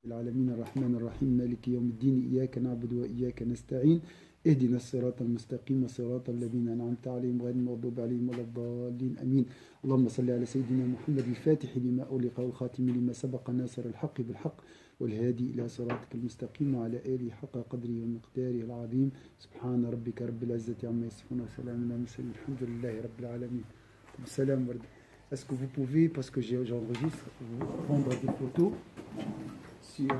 العالمين الرحمن الرحيم مالك يوم الدين إياك نعبد وإياك نستعين اهدنا الصراط المستقيم صراط الذين أنعمت عليهم غير المغضوب عليهم ولا الضالين أمين. اللهم صل على سيدنا محمد الفاتح لما أغلق والخاتم لما سبق ناصر الحق بالحق والهادي إلى صراطك المستقيم وعلى آله حق قدره ومقداره العظيم. سبحان ربك رب العزة عما يصفون وسلام على المرسلين الحمد لله رب العالمين. Salam. Est-ce que vous pouvez, parce que j'enregistre, prendre des photos sur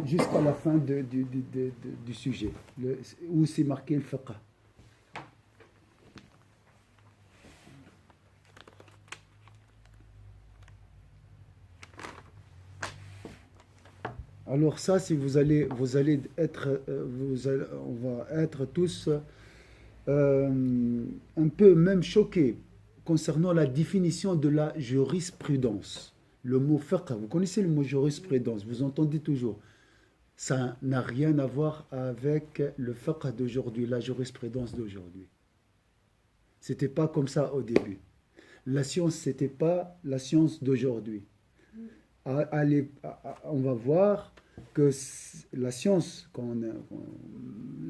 jusqu'à la fin du sujet, où c'est marqué le fiqh. Alors ça, si vous allez être, on va être tous un peu même choqués concernant la définition de la jurisprudence. Le mot fiqh, vous connaissez le mot jurisprudence, vous entendez toujours. Ça n'a rien à voir avec le fiqh d'aujourd'hui, la jurisprudence d'aujourd'hui. C'était pas comme ça au début. La science, c'était pas la science d'aujourd'hui. On va voir que la science,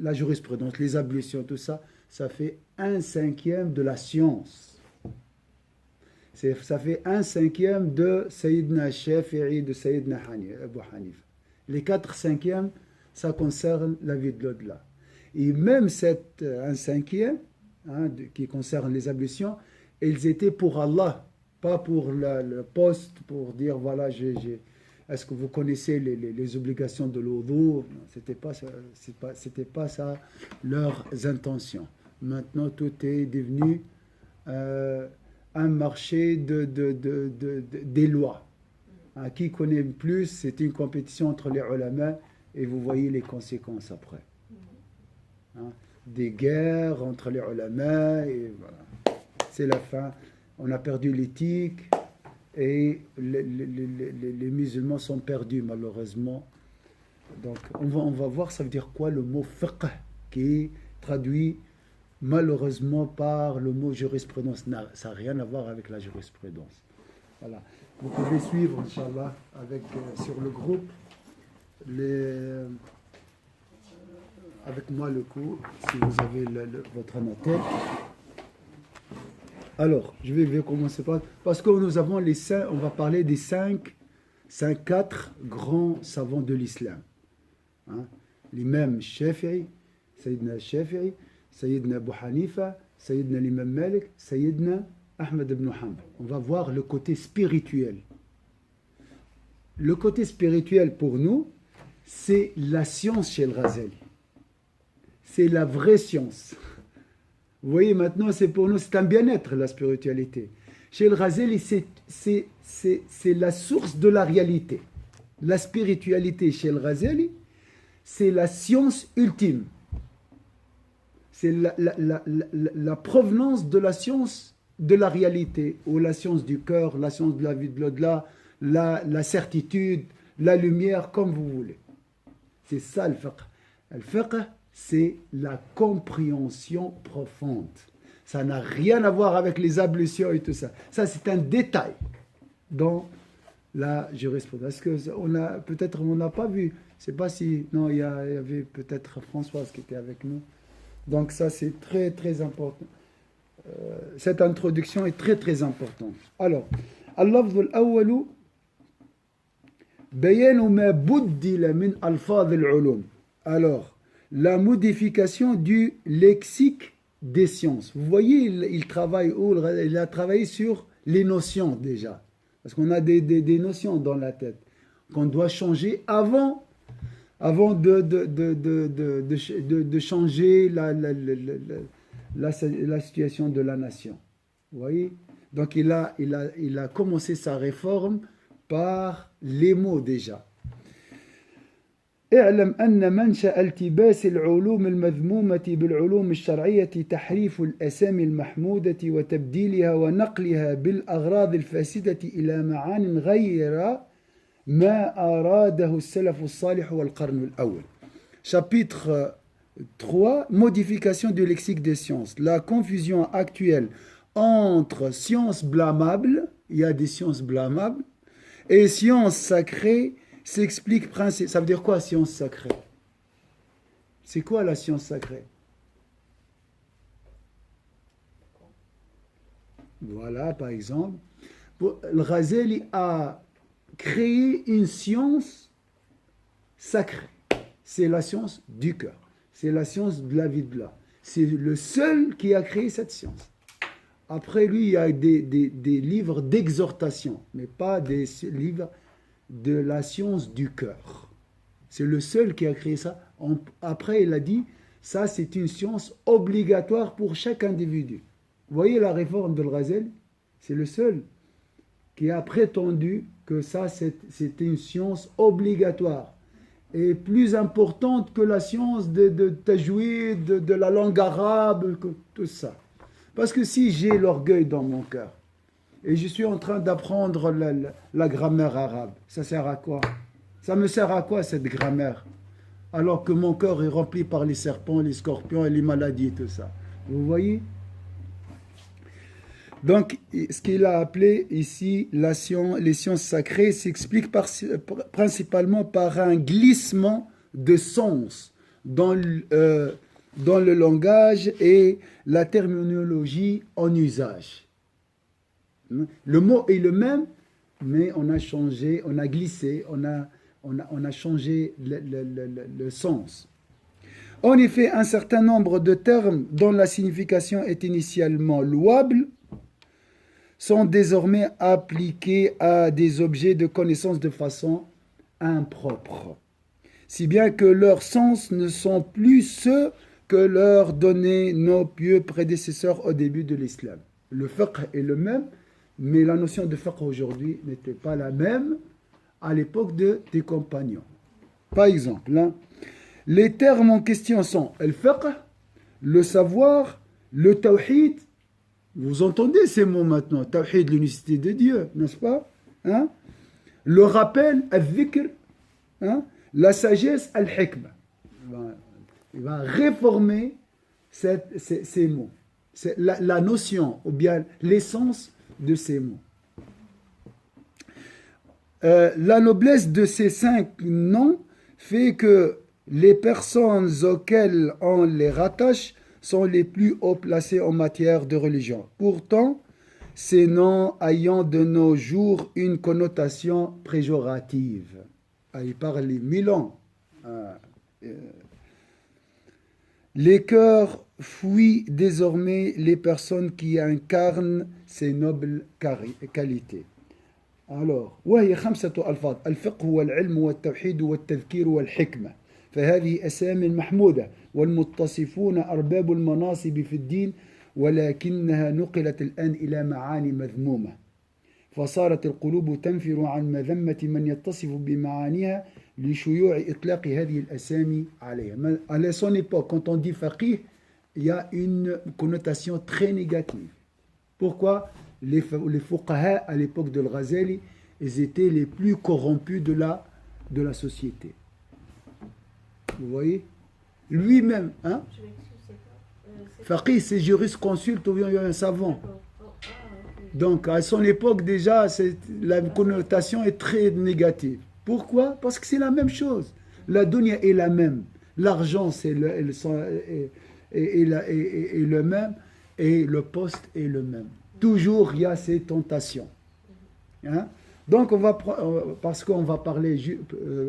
la jurisprudence, les ablutions, tout ça, ça fait 1/5 de la science. Ça fait 1/5 de Sayyidina Shafi'i, de Sayyidina Abu Hanif. Les 4/5, ça concerne la vie de l'au-delà. Et même cette 1/5 qui concerne les ablutions, ils étaient pour Allah, pas pour le poste, pour dire voilà, est-ce que vous connaissez les obligations de l'oudou? C'était pas ça leurs intentions. Maintenant, tout est devenu un marché des lois. Qui connaît plus, c'est une compétition entre les ulama et vous voyez les conséquences après. Des guerres entre les ulama et voilà. C'est la fin. On a perdu l'éthique et les musulmans sont perdus malheureusement. Donc on va voir ça veut dire quoi le mot fiqh qui est traduit malheureusement par le mot jurisprudence. Ça n'a rien à voir avec la jurisprudence. Voilà. Vous pouvez suivre, Inch'Allah, sur le groupe, avec moi le cours, si vous avez votre annotaire. Alors, je vais commencer parce que nous avons on va parler des 4 grands savants de l'islam. L'imam Shafi'i, Sayyidina Shafi'i, Sayyidina Abu Hanifa, Sayyidina l'imam Malik, Sayyidina Ahmed ibn Hanbal. On va voir le côté spirituel. Le côté spirituel pour nous, c'est la science chez le Ghazali. C'est la vraie science. Vous voyez, maintenant, pour nous, c'est un bien-être, la spiritualité. Chez le Ghazali, c'est la source de la réalité. La spiritualité chez le Ghazali, c'est la science ultime. C'est la provenance de la science de la réalité, ou la science du cœur, la science de la vie de l'au-delà, la certitude, la lumière, comme vous voulez. C'est ça le fiqh. Le fiqh, c'est la compréhension profonde. Ça n'a rien à voir avec les ablutions et tout ça. Ça, c'est un détail dans la jurisprudence. Est-ce peut-être on n'a pas vu. Je ne sais pas si... Non, il y avait peut-être Françoise qui était avec nous. Donc ça, c'est très, très important. Cette introduction est très, très importante. Alors, اللفظ الأول بيان ما بدل من ألفاظ العلوم. Alors, la modification du lexique des sciences. Vous voyez, il a travaillé sur les notions déjà. Parce qu'on a des notions dans la tête qu'on doit changer avant de changer la situation de la nation. Vous voyez? Donc il a commencé sa réforme par les mots déjà. اعلم أن منشأ التباس العلوم المذمومة بالعلوم الشرعية تحريف الأسامي المحمودة وتبديلها ونقلها بالأغراض الفاسدة إلى معان غير ما أراده السلف الصالح والقرن الأول. Chapitre 3, modification du lexique des sciences. La confusion actuelle entre sciences blâmables, il y a des sciences blâmables, Et science sacrée s'explique principalement. Ça veut dire quoi, science sacrée? C'est quoi la science sacrée? Voilà, par exemple. Le Ghazali a créé une science sacrée. C'est la science du cœur. C'est la science de la vie de l'âme. C'est le seul qui a créé cette science. Après lui, il y a des livres d'exhortation, mais pas des livres de la science du cœur. C'est le seul qui a créé ça. Après, il a dit, ça c'est une science obligatoire pour chaque individu. Vous voyez la réforme de Ghazali? C'est le seul qui a prétendu que ça c'était une science obligatoire et plus importante que la science de tajwid, de la langue arabe, que tout ça. Parce que si j'ai l'orgueil dans mon cœur et je suis en train d'apprendre la grammaire arabe, ça sert à quoi? Ça me sert à quoi cette grammaire? Alors que mon cœur est rempli par les serpents, les scorpions et les maladies, tout ça. Vous voyez? Donc, ce qu'il a appelé ici les sciences sacrées s'explique principalement par un glissement de sens dans le langage et la terminologie en usage. Le mot est le même, mais on a changé, on a glissé, on a changé le sens. En effet, un certain nombre de termes dont la signification est initialement louable sont désormais appliqués à des objets de connaissance de façon impropre, si bien que leurs sens ne sont plus ceux que leur donnaient nos pieux prédécesseurs au début de l'islam. Le fiqh est le même, mais la notion de fiqh aujourd'hui n'était pas la même à l'époque des compagnons. Par exemple, les termes en question sont le fiqh, le savoir, le tawhid. Vous entendez ces mots maintenant, tawhid, l'unicité de Dieu, n'est-ce pas? Le rappel, al-dhikr, la sagesse, al-hikmah. Il va réformer ces mots. C'est la notion, ou bien l'essence de ces mots. La noblesse de ces 5 noms fait que les personnes auxquelles on les rattache sont les plus haut placés en matière de religion. Pourtant, ces noms ayant de nos jours une connotation péjorative. Il parle les 1000 ans. Les cœurs fuient désormais les personnes qui incarnent ces nobles qualités. Alors, وهي 5 ألفاظ الفقه والعلم والتوحيد والتذكير والحكمة فهذه أسامي محمودة والمتصفون أرباب المناصب في الدين ولكنها نقلت الآن إلى معاني مذمومة فصارت القلوب تنفر عن مذمة من يتصف بمعانيها لشيوع إطلاق هذه الأسامي عليها. À son époque, quand on dit faqih, il y a une connotation très négative. Pourquoi? Les fuqaha à l'époque de Ghazali, ils étaient les plus corrompus de la société. Vous voyez? Lui-même, faqih, c'est jurisconsulte ou bien un savant. Donc, à son époque, déjà, la connotation est très négative. Pourquoi? Parce que c'est la même chose. La dunya est la même. L'argent, c'est le même. Et le poste est le même. Toujours, il y a ces tentations. Donc, parce qu'on va parler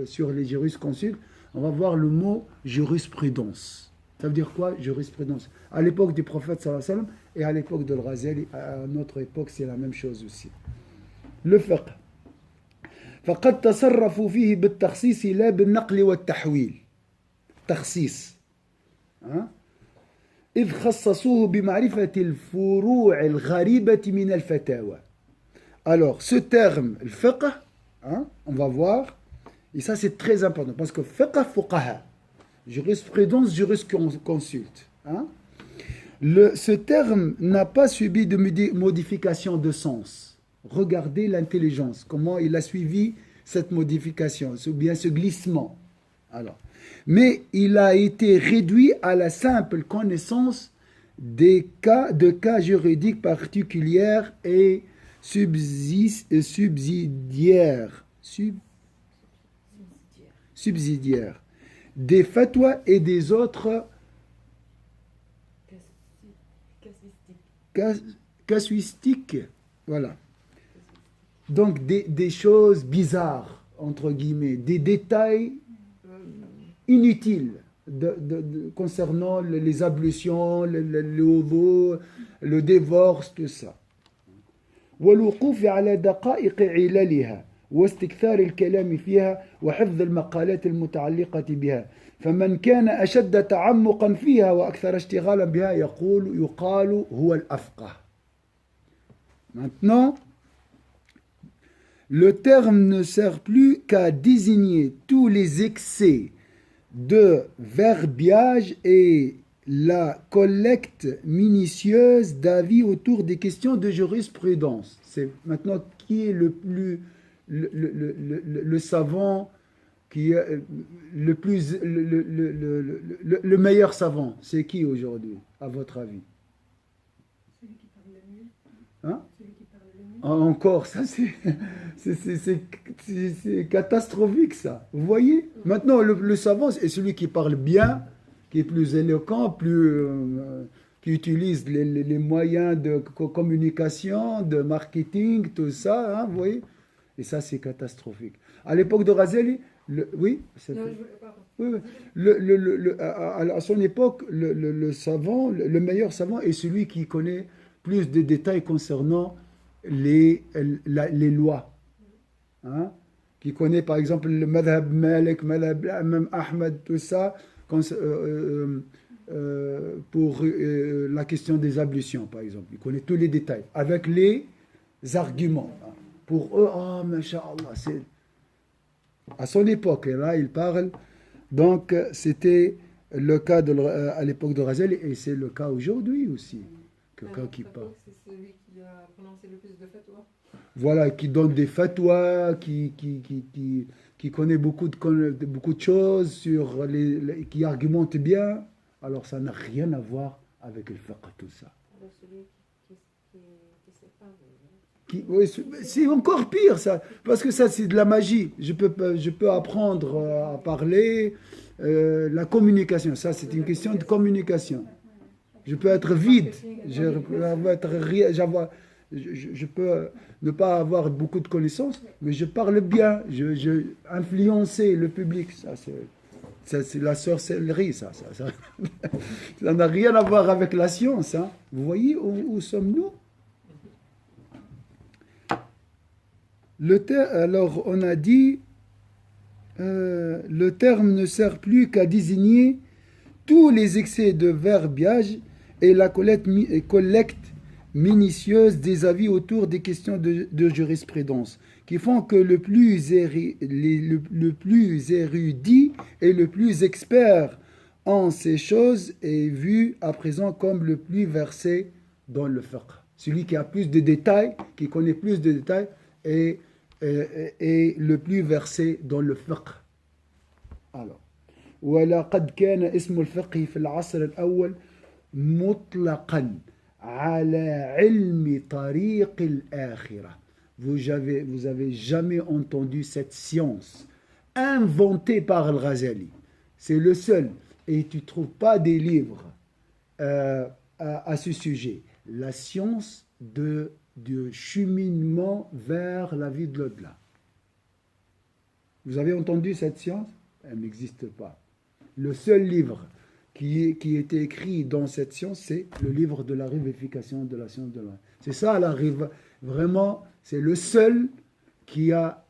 sur les jurisconsultes, on va voir le mot jurisprudence. Ça veut dire quoi, jurisprudence? À l'époque du prophète sallallahu alayhi wa sallam et à l'époque de Ghazali, à notre époque, c'est la même chose aussi. Le fiqh. فقد تصرفوا فيه بالتخصيص لا بالنقل والتحويل. تخصيص. إذ خصصوه بمعرفة الفروع الغريبة من الفتاوى. Alors, ce terme, le fiqh, on va voir, et ça c'est très important, parce que fiqh fuqaha, jurisprudence, jurisconsulte. Ce terme n'a pas subi de modification de sens. Regardez l'intelligence, comment il a suivi cette modification, ou bien ce glissement. Alors, mais il a été réduit à la simple connaissance de cas juridiques particuliers et subsidiaires des fatwas et des autres casuistiques. Voilà. Donc des choses bizarres, entre guillemets, des détails inutiles concernant les ablutions, le wudu, le divorce, tout ça. والوقوف على دقائق عللها واستكثار الكلام فيها وحفظ المقالات المتعلقة بها فمن كان أشد تعمقا فيها وأكثر اشتغالا بها يقال هو الأفقه. Maintenant, le terme ne sert plus qu'à désigner tous les excès de verbiage et la collecte minutieuse d'avis autour des questions de jurisprudence. C'est maintenant qui est le savant, qui est le meilleur savant. C'est qui aujourd'hui, à votre avis? Celui qui parle le mieux. Hein? Celui qui parle le mieux. Encore, ça c'est catastrophique ça. Vous voyez? Maintenant, le savant est celui qui parle bien, qui est plus éloquent, qui utilise les moyens de communication, de marketing, tout ça, hein, vous voyez? Et ça, c'est catastrophique. À l'époque de Razali, oui, oui, à son époque, le savant, le meilleur savant est celui qui connaît plus de détails concernant les lois. Hein? Qui connaît par exemple le madhab Malik, madhab Imam Ahmed, tout ça, pour la question des ablutions, par exemple. Il connaît tous les détails, avec les arguments. Pour eux, oh, masha'Allah, c'est... À son époque, et là, il parle. Donc, c'était le cas à l'époque de Razali, et c'est le cas aujourd'hui aussi. Quelqu'un qui parle. C'est celui qui a prononcé le plus de fatwas. Voilà, qui donne des fatwas, qui connaît beaucoup de choses, qui argumente bien. Alors, ça n'a rien à voir avec le fiqh, tout ça. Alors, celui qui sait pas. Oui, c'est encore pire, ça. Parce que ça, c'est de la magie. Je peux apprendre à parler. La communication, ça, c'est une question de communication. Je peux être vide. Je peux ne pas avoir beaucoup de connaissances, mais je parle bien. Je influencer le public. Ça, c'est la sorcellerie, ça. Ça n'a rien à voir avec la science. Hein. Vous voyez où sommes-nous? Alors, on a dit, le terme ne sert plus qu'à désigner tous les excès de verbiage et la collecte minutieuse des avis autour des questions de jurisprudence, qui font que le plus érudit et le plus expert en ces choses est vu à présent comme le plus versé dans le fiqh. Celui qui a plus de détails, qui connaît plus de détails, est le plus versé dans le fiqh. Alors, ولقد كان اسم الفقه في العصر الأول مطلقا على علم طريق الآخرة. Vous avez jamais entendu cette science inventée par Al-Ghazali. C'est le seul. Et tu ne trouves pas des livres à ce sujet. La science du cheminement vers la vie de l'au-delà. Vous avez entendu cette science? Elle n'existe pas. Le seul livre qui était écrit dans cette science, c'est le livre de la révification de la science de la... C'est ça, vraiment, c'est le seul qui a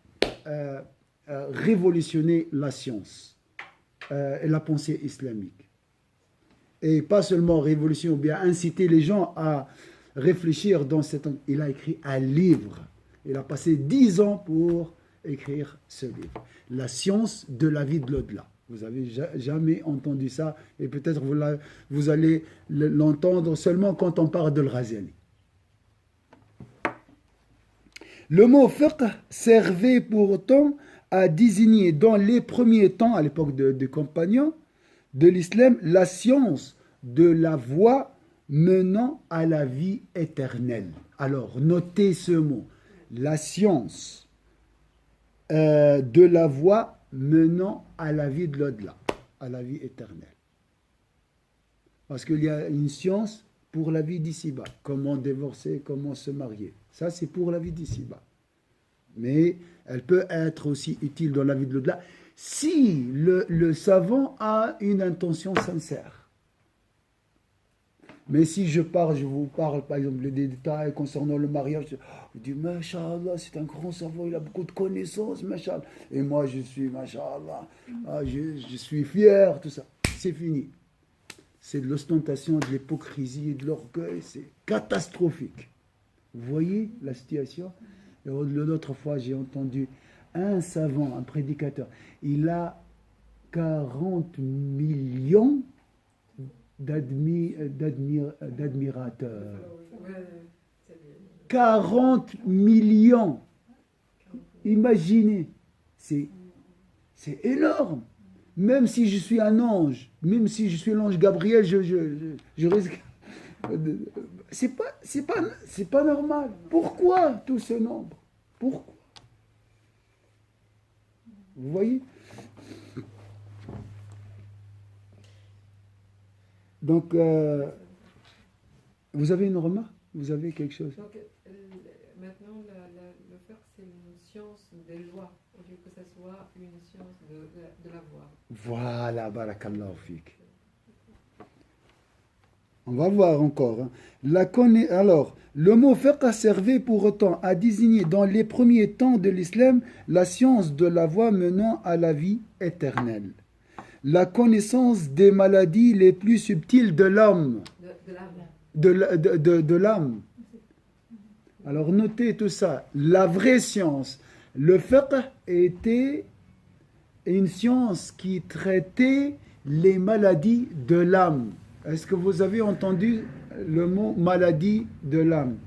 révolutionné la science et la pensée islamique. Et pas seulement révolutionner ou bien inciter les gens à réfléchir dans cette... Il a écrit un livre. Il a passé 10 ans pour écrire ce livre. La science de la vie de l'au-delà. Vous n'avez jamais entendu ça et peut-être vous allez l'entendre seulement quand on parle de Al-Ghazali. Le mot fiqh servait pourtant à désigner dans les premiers temps, à l'époque des compagnons de l'islam, la science de la voie menant à la vie éternelle. Alors, notez ce mot. La science de la voie menant à la vie de l'au-delà, à la vie éternelle. Parce qu'il y a une science pour la vie d'ici-bas. Comment divorcer, comment se marier. Ça, c'est pour la vie d'ici-bas. Mais elle peut être aussi utile dans la vie de l'au-delà si le savant a une intention sincère. Mais si je vous parle par exemple des détails concernant le mariage, je dis, Masha'Allah, c'est un grand savant, il a beaucoup de connaissances, Masha'Allah. Et moi, je suis, Masha'Allah, je suis fier, tout ça. C'est fini. C'est de l'ostentation, de l'hypocrisie et de l'orgueil, c'est catastrophique. Vous voyez la situation? Et l'autre fois, j'ai entendu un savant, un prédicateur, il a 40 millions d'admirateurs. 40 millions. Imaginez, c'est énorme. Même si je suis un ange, même si je suis l'ange Gabriel, je risque. C'est pas normal. Pourquoi tout ce nombre? Pourquoi? Vous voyez? Donc, vous avez une remarque? Vous avez quelque chose? Donc, maintenant, le faire, c'est une science des lois, au lieu que ça soit une science de la voix. Voilà, barakallahu fik. On va voir encore. Hein. Alors, le mot fiqh servait pour autant à désigner dans les premiers temps de l'islam la science de la voie menant à la vie éternelle. La connaissance des maladies les plus subtiles de l'homme. De l'âme. Alors, notez tout ça. La vraie science. Le fiqh était une science qui traitait les maladies de l'âme. Est-ce que vous avez entendu le mot maladie de l'âme?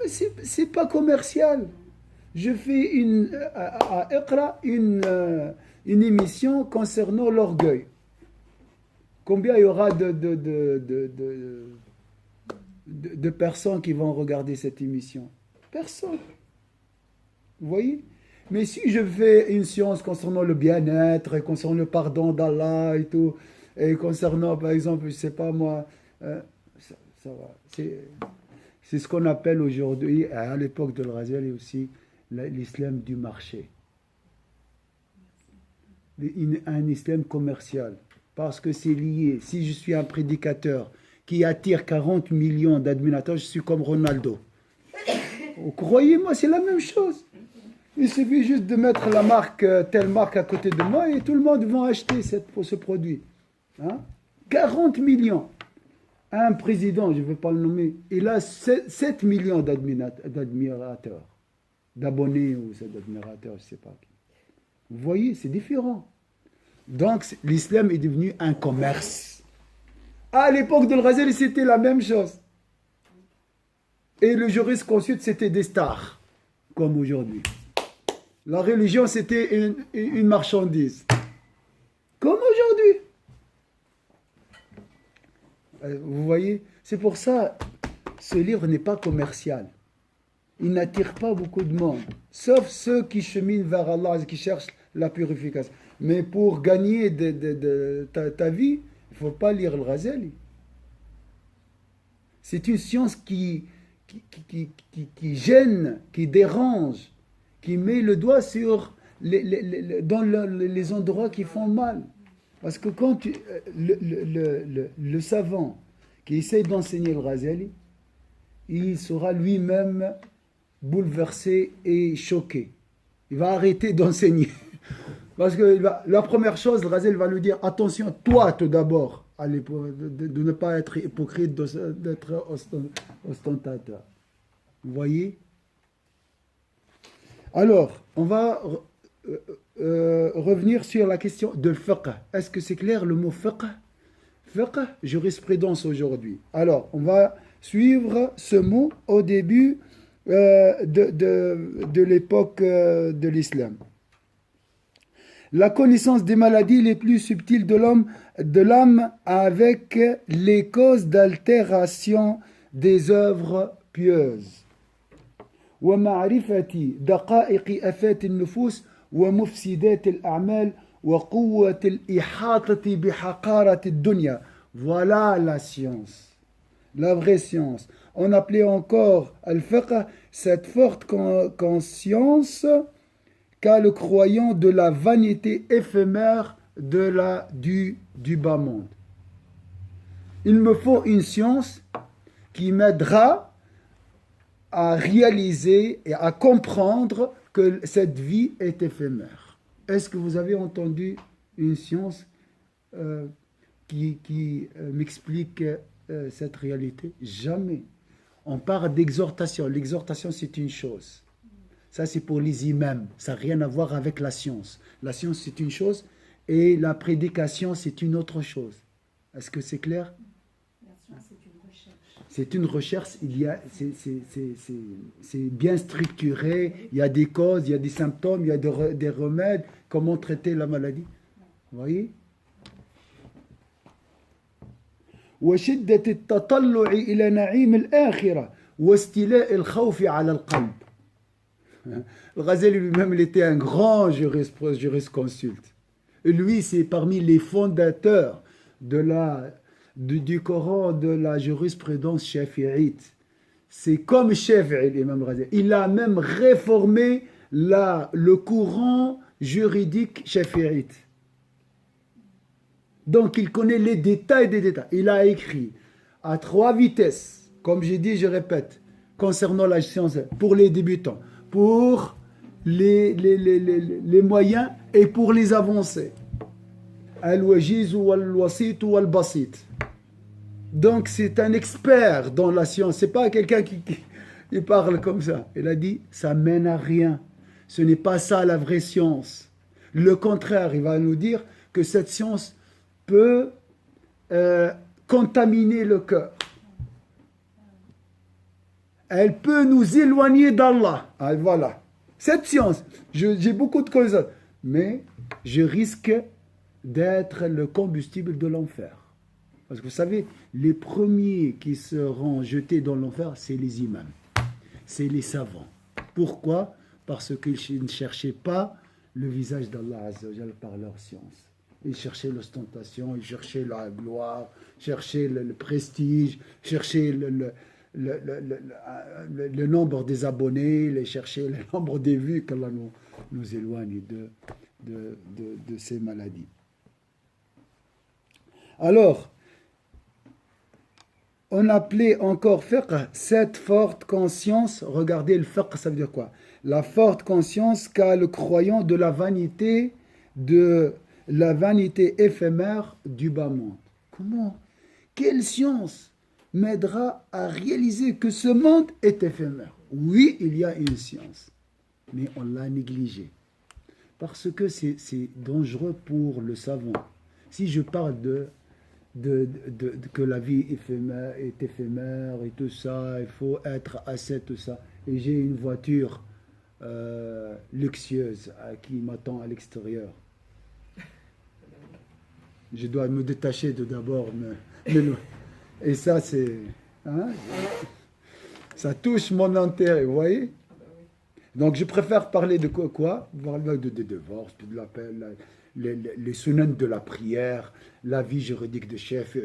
C'est pas commercial. Je fais à Iqra une émission concernant l'orgueil. Combien il y aura de personnes qui vont regarder cette émission? Personne. Vous voyez? Mais si je fais une science concernant le bien-être et concernant le pardon d'Allah et tout, et concernant, par exemple, je ne sais pas moi, ça va. C'est ce qu'on appelle aujourd'hui, à l'époque de l'Razali aussi, l'islam du marché. Un islam commercial. Parce que c'est lié. Si je suis un prédicateur qui attire 40 millions d'admirateurs, je suis comme Ronaldo. Croyez-moi, c'est la même chose. Il suffit juste de mettre la marque, telle marque à côté de moi et tout le monde va acheter ce produit. Hein? 40 millions. Un président, je ne veux pas le nommer, il a 7 millions d'admirateurs, d'abonnés ou d'admirateurs, je ne sais pas. Vous voyez, c'est différent. Donc, l'islam est devenu un commerce. À l'époque de l'Razali, c'était la même chose. Et le jurisconsulte, c'était des stars, comme aujourd'hui. La religion, c'était une marchandise, comme aujourd'hui. Vous voyez, c'est pour ça, ce livre n'est pas commercial. Il n'attire pas beaucoup de monde, sauf ceux qui cheminent vers Allah et qui cherchent la purification. Mais pour gagner ta vie, il ne faut pas lire le Razali. C'est une science qui gêne, qui dérange, qui met le doigt sur dans les endroits qui font mal. Parce que quand le savant qui essaie d'enseigner le Razali, il sera lui-même bouleversé et choqué. Il va arrêter d'enseigner. Parce que la première chose, le Razali va lui dire, attention, toi tout d'abord, de ne pas être hypocrite, d'être ostentateur. Vous voyez? Alors, on va revenir sur la question de fiqh. Est-ce que c'est clair le mot fiqh? Fiqh, jurisprudence aujourd'hui. Alors, on va suivre ce mot au début de l'époque de l'islam. La connaissance des maladies les plus subtiles de l'âme avec les causes d'altération des œuvres pieuse. ومعرفة دقائق آفات النفوس ومفسدات الأعمال وقوة الإحاطة بحقارة الدنيا. Voilà la science, la vraie science. On appelait encore al-fiqh cette forte conscience qu'a le croyant de la vanité éphémère du bas monde. Il me faut une science qui m'aidera à réaliser et à comprendre que cette vie est éphémère. Est-ce que vous avez entendu une science qui m'explique cette réalité? Jamais. On parle d'exhortation. L'exhortation, c'est une chose. Ça, c'est pour les imams. Ça n'a rien à voir avec la science. La science, c'est une chose et la prédication, c'est une autre chose. Est-ce que c'est clair? La science, c'est une recherche. C'est une recherche, c'est bien structuré, il y a des causes, il y a des symptômes, il y a des remèdes, comment traiter la maladie. Vous voyez? وشدة التطلع إلى نعيم الآخرة واستيلاء الخوف على القلب. Le Ghazali lui-même, il était un grand jurisconsulte. Et lui, c'est parmi les fondateurs du Coran, de la jurisprudence shafi'ite. C'est comme Shafi'i, l'imam Ghazali. Il a même réformé le courant juridique shafi'ite. Donc, il connaît les détails des détails. Il a écrit à 3 vitesses, comme j'ai dit, je répète, concernant la science, pour les débutants, pour les moyens et pour les avancés. Al-wajiz wal-wasit wal-basit. Donc, c'est un expert dans la science. Ce n'est pas quelqu'un qui parle comme ça. Il a dit, ça mène à rien. Ce n'est pas ça la vraie science. Le contraire, il va nous dire que cette science peut contaminer le cœur. Elle peut nous éloigner d'Allah. Ah, voilà. Cette science, j'ai beaucoup de choses, mais je risque d'être le combustible de l'enfer. Parce que vous savez, les premiers qui seront jetés dans l'enfer, c'est les imams, c'est les savants. Pourquoi? Parce qu'ils ne cherchaient pas le visage d'Allah Azza wa Jalla par leur science. Ils cherchaient l'ostentation, ils cherchaient la gloire, cherchaient le prestige, cherchaient le nombre des abonnés, ils cherchaient le nombre des vues qu'Allah nous éloigne de ces maladies. Alors, on appelait encore fiqh cette forte conscience. Regardez, le fiqh, ça veut dire quoi? La forte conscience qu'a le croyant de la vanité éphémère du bas monde. Comment? Quelle science m'aidera à réaliser que ce monde est éphémère? Oui, il y a une science, mais on l'a négligée. Parce que c'est dangereux pour le savant. Si je parle que la vie est éphémère et tout ça, il faut être ascète, tout ça, et j'ai une voiture luxueuse qui m'attend à l'extérieur, je dois me détacher d'abord, et ça c'est, hein, ça touche mon intérêt, vous voyez. Donc je préfère parler de quoi? Parler de divorce, de l'appel, les sunan de la prière, la vie juridique de chef,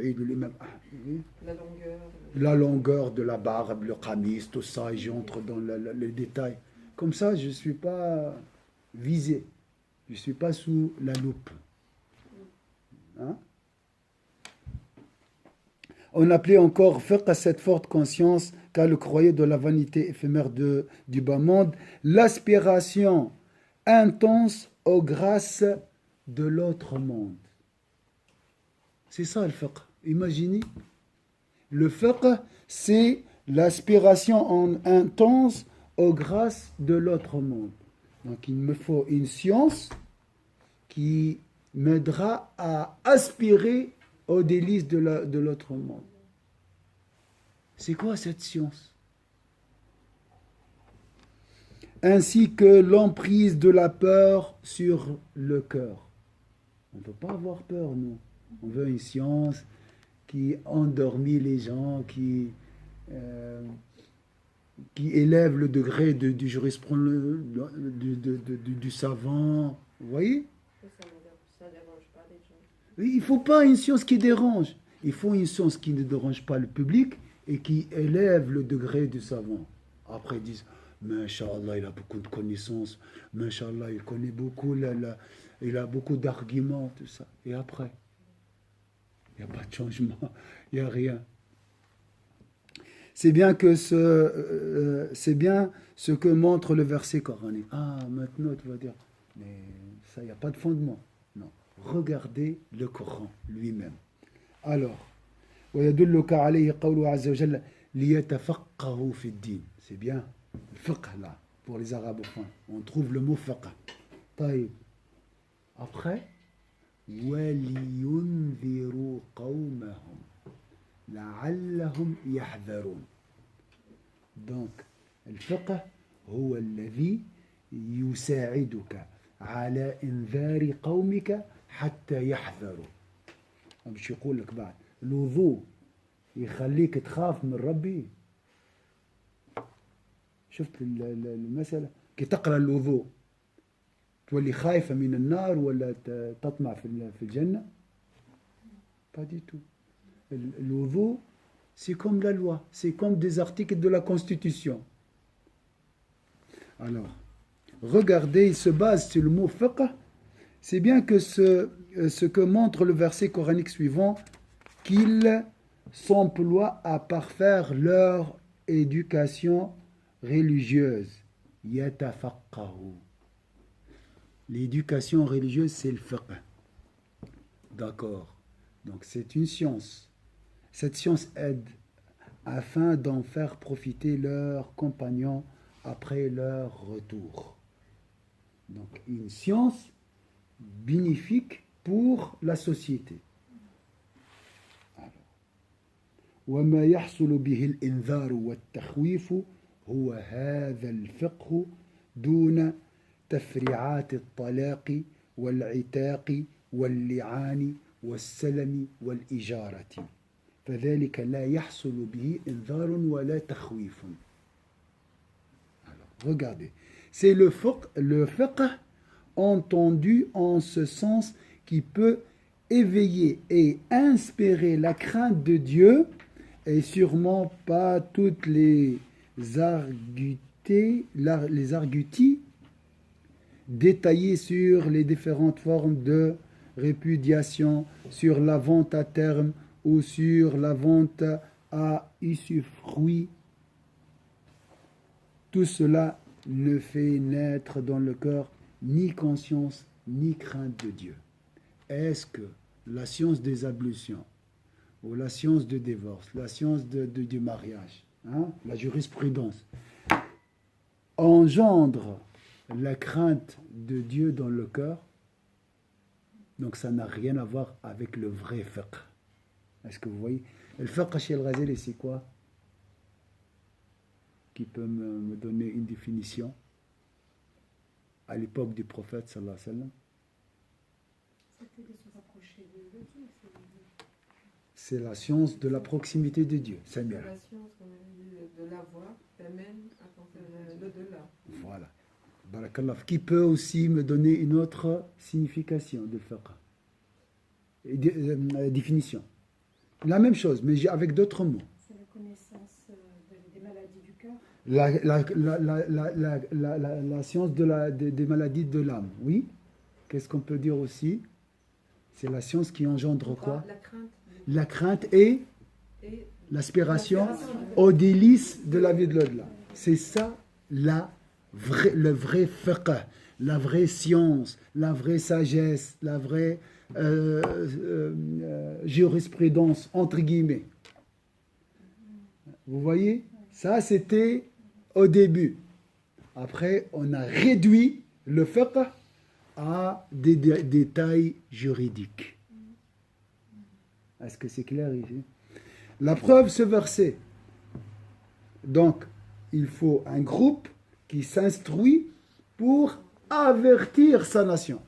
la longueur de la barbe, le qamis, tout ça, et j'entre dans les détails. Comme ça, je ne suis pas visé, je ne suis pas sous la loupe. Hein? On appelait encore fiqh à cette forte conscience qu'a le croyant de la vanité éphémère du bas monde, l'aspiration intense aux grâces de l'autre monde. C'est ça le fiqh. Imaginez. Le fiqh, c'est l'aspiration intense aux grâces de l'autre monde. Donc il me faut une science qui m'aidera à aspirer aux délices de l'autre monde. C'est quoi cette science? Ainsi que l'emprise de la peur sur le cœur. On ne peut pas avoir peur, nous. On veut une science qui endormit les gens, qui élève le degré du jurisprudence, du savant. Vous voyez? Ça dérange pas les gens. Il ne faut pas une science qui dérange. Il faut une science qui ne dérange pas le public et qui élève le degré du savant. Après, ils disent, Masha'Allah, il a beaucoup de connaissances. Masha'Allah, il connaît beaucoup, il a beaucoup d'arguments, tout ça. Et après, il n'y a pas de changement, il n'y a rien. C'est bien c'est bien ce que montre le verset coranique. Ah, maintenant tu vas dire, mais ça, il n'y a pas de fondement. Non, regardez le Coran lui-même. Alors, ويدلك عليه قوله عز وجل ليتفقهوا في الدين. C'est bien, le fiqh là, pour les arabophones. On trouve le mot fiqh. طيب. Après, وَلِيُنذِرُوا قَوْمَهُمْ لَعَلَّهُمْ يَحْذَرُونَ. Donc, الفقه هو الذي يساعدك على إنذار قومك حتى يحذروا. مش يقول لك بعد الوضوء يخليك تخاف من ربي. شفت المسألة كي تقرأ الوضوء تولي خايفة من النار ولا تطمع في الجنة. Pas du tout. Le wudu, c'est comme la loi, c'est comme des articles de la Constitution. Alors, regardez, il se base sur le mot fiqh. C'est bien que ce que montre le verset coranique suivant, qu'ils s'emploient à parfaire leur éducation religieuse. Yatafaqahu. L'éducation religieuse, c'est le fiqh. D'accord. Donc c'est une science. Cette science aide afin d'en faire profiter leurs compagnons après leur retour. Donc une science bénéfique pour la société. وما يحصل به الإنذار والتخويف هو هذا الفقه دون تفريعات الطلاق والعتاق واللعان والسلم والإجارة فذلك لا يحصل به إنذار ولا تخويف. Alors, regardez, c'est le fiqh entendu en ce sens qui peut éveiller et inspirer la crainte de Dieu et sûrement pas toutes les arguties détaillées sur les différentes formes de répudiation, sur la vente à terme ou sur la vente à usufruit. Tout cela ne fait naître dans le cœur ni conscience ni crainte de Dieu. Est-ce que la science des ablutions ou la science du divorce, la science du mariage, la jurisprudence, engendre la crainte de Dieu dans le cœur? Donc ça n'a rien à voir avec le vrai fiqh. Est-ce que vous voyez? Le fiqh chez el Ghazali, c'est quoi? Qui peut me donner une définition? À l'époque du prophète, sallallahu alayhi wa sallam. C'était de se rapprocher de Dieu. C'est la science de la proximité de Dieu. C'est bien. La science, comme on dit, de la voix t'amène à penser l'au-delà. Voilà. Barakallah. Qui peut aussi me donner une autre signification de fiqh? Définition. La même chose, mais avec d'autres mots. C'est la connaissance des maladies du cœur. La science des maladies de l'âme, oui. Qu'est-ce qu'on peut dire aussi? C'est la science qui engendre quoi? La crainte et l'aspiration aux délices de la vie de l'au-delà. C'est ça le vrai fiqh, la vraie science, la vraie sagesse, la vraie jurisprudence, entre guillemets. Vous voyez? Ça, c'était au début. Après, on a réduit le fiqh à des détails juridiques. Est-ce que c'est clair ici? La preuve, ce verset. Donc, il faut un groupe qui s'instruit pour avertir sa nation.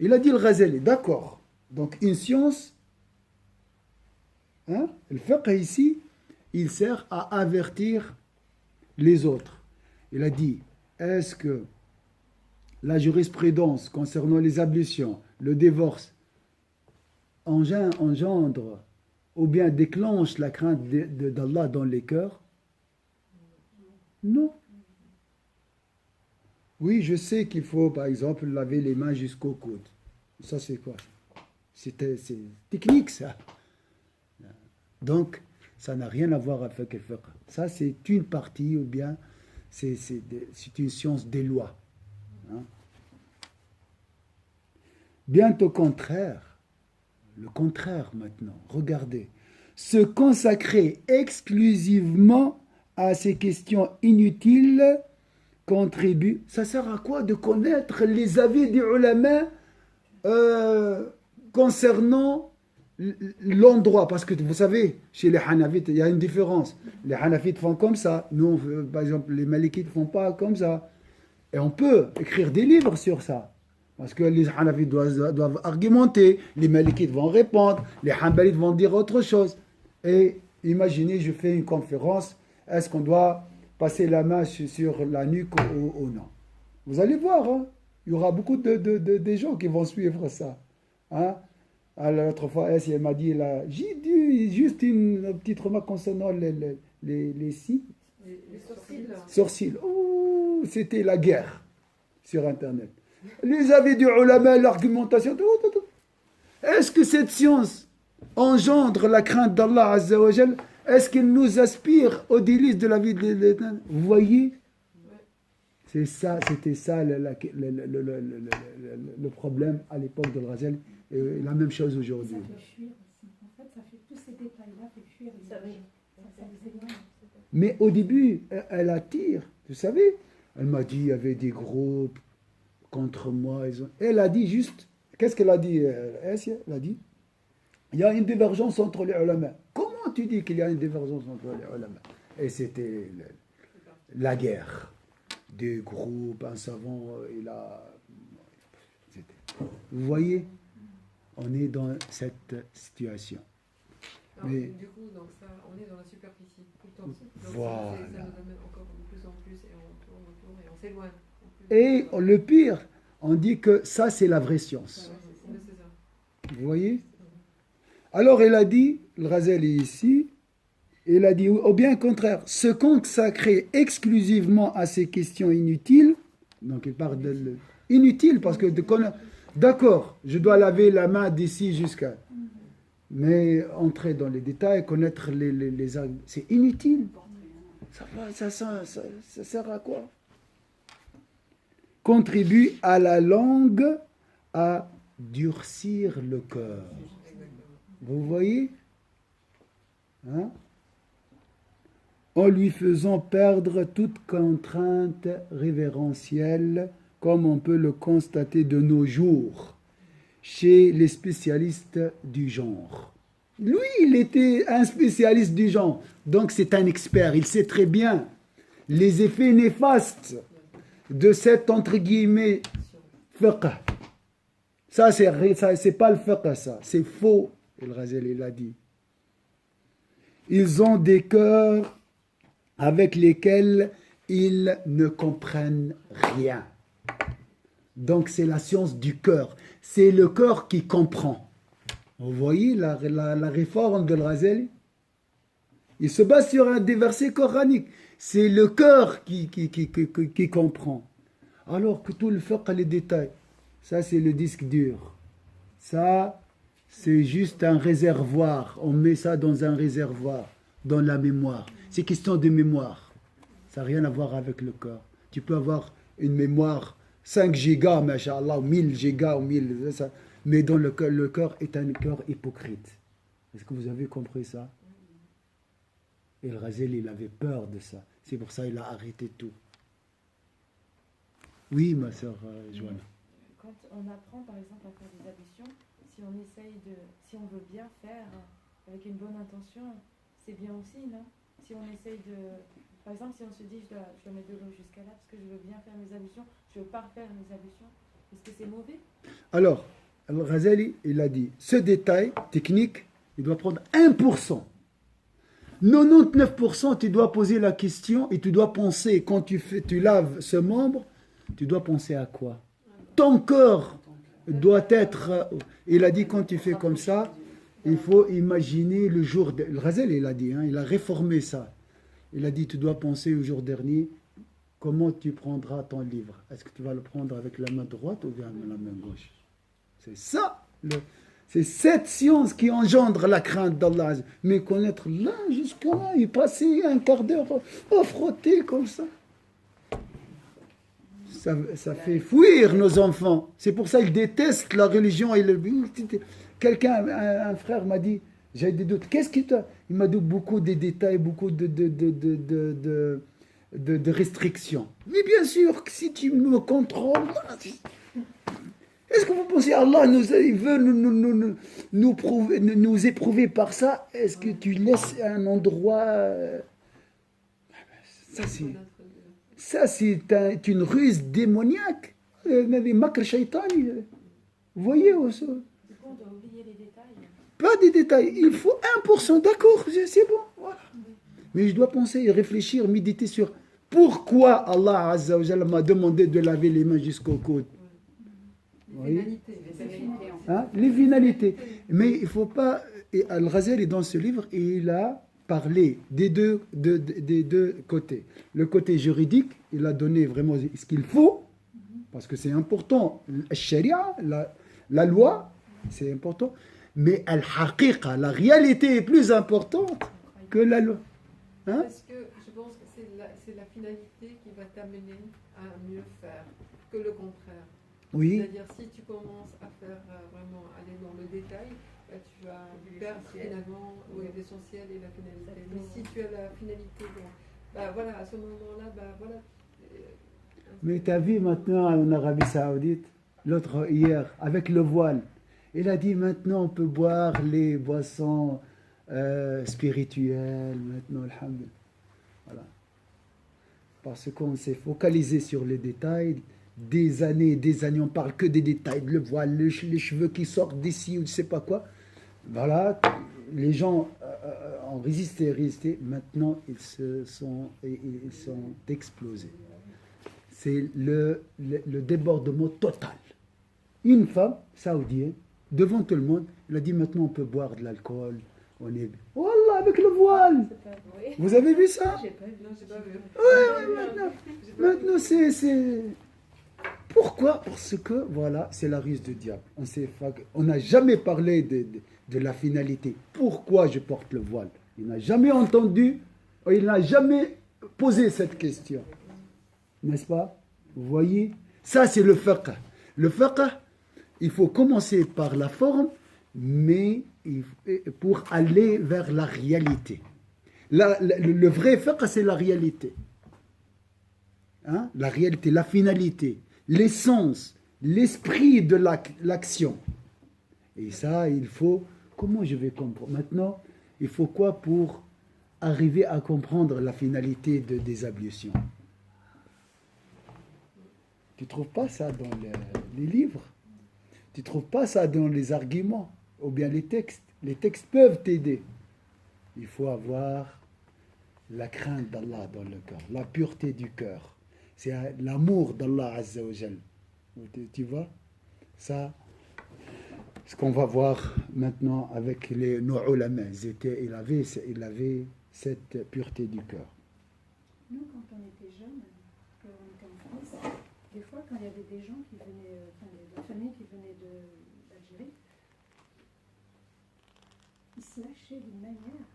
Il a dit le Ghazali, d'accord. Donc, une science, le fiqh ici, il sert à avertir les autres. Il a dit, est-ce que la jurisprudence concernant les ablutions, le divorce, engendre ou bien déclenche la crainte d'Allah dans les cœurs? Non. Oui, je sais qu'il faut, par exemple, laver les mains jusqu'au coude. Ça, c'est quoi? C'est technique, ça. Donc, ça n'a rien à voir avec le fiqh. Ça, c'est une partie, ou bien c'est une science des lois. Hein? Bien au contraire, le contraire maintenant, regardez, se consacrer exclusivement à ces questions inutiles contribue. Ça sert à quoi de connaître les avis des ulama concernant l'endroit? Parce que vous savez, chez les Hanafites, il y a une différence. Les Hanafites font comme ça. Nous, par exemple, les Malikites ne font pas comme ça. Et on peut écrire des livres sur ça. Parce que les Hanafites doivent argumenter, les Malikites vont répondre, les Hanbalites vont dire autre chose. Et imaginez, je fais une conférence, est-ce qu'on doit passer la main sur la nuque ou non? Vous allez voir, hein? Il y aura beaucoup de gens qui vont suivre ça. Hein? Alors, l'autre fois, elle m'a dit, là, j'ai dit juste une petite remarque concernant les sourcils. Sourcils. Ouh, c'était la guerre sur Internet. Les avis du ulama, l'argumentation. Est-ce que cette science engendre la crainte d'Allah Azza wa Jal? Est-ce qu'il nous aspire aux délices de la vie de l'éternel? Vous voyez? C'est ça, c'était ça le problème à l'époque de Ghazali. Et la même chose aujourd'hui. Ça fait fuir aussi. En fait, ça fait tous ces détails-là, fait fuir les gens. Ça les éloigne. Mais au début, elle attire. Vous savez, elle m'a dit il y avait des groupes contre moi. Elle a dit juste, qu'est-ce qu'elle a dit? Elle a dit, il y a une divergence entre les ulama. Comment tu dis qu'il y a une divergence entre les ulama? Et c'était la guerre des groupes, un savant, il a... Vous voyez, on est dans cette situation. Alors, Mais, du coup, donc ça, on est dans la superficie tout le temps. Donc voilà. ça nous amène encore de plus en plus et on tourne autour et on s'éloigne. Et le pire, on dit que ça, c'est la vraie science. Ouais, c'est ça. Vous voyez? Alors, il a dit, le Ghazali ici, il a dit, au bien contraire, se consacrer exclusivement à ces questions inutiles, donc il parle de inutile parce que d'accord, je dois laver la main d'ici jusqu'à, mais entrer dans les détails, connaître les c'est inutile. Ça sert à quoi? Contribue à la langue à durcir le cœur. Vous voyez? Hein? En lui faisant perdre toute contrainte révérentielle, comme on peut le constater de nos jours chez les spécialistes du genre. Lui, il était un spécialiste du genre, donc c'est un expert, il sait très bien les effets néfastes de cette, entre guillemets, fiqh. Ça, c'est pas le fiqh, ça, c'est faux, El Ghazali l'a dit. Ils ont des cœurs avec lesquels ils ne comprennent rien. Donc c'est la science du cœur. C'est le cœur qui comprend. Vous voyez la réforme de Ghazali? Il se base sur des versets coraniques. C'est le cœur qui comprend. Alors que tout le fiqh, les détails, ça c'est le disque dur. Ça, c'est juste un réservoir. On met ça dans un réservoir, dans la mémoire. C'est question de mémoire. Ça n'a rien à voir avec le corps. Tu peux avoir une mémoire 5 gigas, machallah, ou 1000 gigas, ou 1000, ça. Mais dans le cœur est un cœur hypocrite. Est-ce que vous avez compris ça? Et le Ghazali, il avait peur de ça. C'est pour ça qu'il a arrêté tout. Oui, ma soeur Joanna. Quand on apprend par exemple à faire des ablutions, si on veut bien faire avec une bonne intention, c'est bien aussi, non? Si on essaye par exemple, si on se dit je dois mettre de l'eau jusqu'à là parce que je veux bien faire mes ablutions, je veux pas faire mes ablutions, est-ce que c'est mauvais? Alors, Al-Ghazali, il a dit, ce détail technique, il doit prendre 1%. 99%, tu dois poser la question et tu dois penser, quand tu laves ce membre, tu dois penser à quoi? Ton corps doit être... Il a dit, quand tu fais comme ça, il faut imaginer le jour... Le Ghazali, il a dit, hein, il a réformé ça. Il a dit, tu dois penser au jour dernier, comment tu prendras ton livre. Est-ce que tu vas le prendre avec la main droite ou bien la main gauche? C'est ça, c'est cette science qui engendre la crainte d'Allah. Mais connaître là, jusqu'à là, y passer un quart d'heure à frotter comme ça. Ça fait fuir nos enfants. C'est pour ça qu'ils détestent la religion. Quelqu'un, un frère m'a dit, j'ai des doutes. Qu'est-ce que tu as? Il m'a dit beaucoup de détails, beaucoup de restrictions. Mais bien sûr, que si tu me contrôles, est-ce que vous pensez Allah il veut nous éprouver par ça? Est-ce que tu laisses un endroit... Ça, c'est une ruse démoniaque. Makr shaitani. Vous voyez aussi. Du coup, on doit oublier les détails. Pas des détails. Il faut 1%, d'accord, c'est bon. Voilà. Mais je dois penser et réfléchir, méditer sur pourquoi Allah Azza wa Jalla m'a demandé de laver les mains jusqu'au coude. Les finalités. Mais il ne faut pas... Et Al-Ghazali, dans ce livre, il a parlé des deux côtés. Le côté juridique, il a donné vraiment ce qu'il faut, parce que c'est important. La sharia, la loi, c'est important. Mais al-haqiqa, la réalité est plus importante que la loi. Hein? Parce que je pense que c'est la finalité qui va t'amener à mieux faire que le contraire. Oui. C'est-à-dire, si tu commences à faire vraiment aller dans le détail, tu vas perdre finalement l'essentiel et la finalité. Mais si tu as la finalité, voilà, à ce moment-là, voilà. Mais tu as vu maintenant en Arabie Saoudite, l'autre hier, avec le voile, il a dit maintenant on peut boire les boissons spirituelles, maintenant, alhamdoulilah. Voilà. Parce qu'on s'est focalisé sur les détails. Des années, on parle que des détails, le voile, les cheveux qui sortent d'ici ou je ne sais pas quoi. Voilà, les gens ont résisté. Maintenant, ils sont explosés. C'est le débordement total. Une femme saoudienne, devant tout le monde, elle a dit maintenant on peut boire de l'alcool. On est... Wallah, avec le voile. Vous avez vu ça? J'ai pas vu. Non, j'ai pas vu. Ouais, maintenant c'est... Pourquoi? Parce que, voilà, c'est la ruse du diable. On n'a jamais parlé de la finalité. Pourquoi je porte le voile? Il n'a jamais entendu, il n'a jamais posé cette question. N'est-ce pas? Vous voyez? Ça, c'est le fiqh. Le fiqh, il faut commencer par la forme, mais pour aller vers la réalité. Le vrai fiqh, c'est la réalité. Hein? La réalité, la finalité. L'essence, l'esprit de l'action. Et ça, il faut... Comment je vais comprendre? Maintenant, il faut quoi pour arriver à comprendre la finalité des ablutions? Tu ne trouves pas ça dans les livres? Tu ne trouves pas ça dans les arguments? Ou bien les textes? Les textes peuvent t'aider. Il faut avoir la crainte d'Allah dans le cœur, la pureté du cœur. C'est l'amour d'Allah Azza wa Jal. Tu vois? Ça, ce qu'on va voir maintenant avec nos ulama. Il avait cette pureté du cœur. Nous, quand on était jeunes, quand on était en France, des fois, quand il y avait des gens qui venaient, des familles qui venaient d'Algérie, ils se lâchaient d'une manière.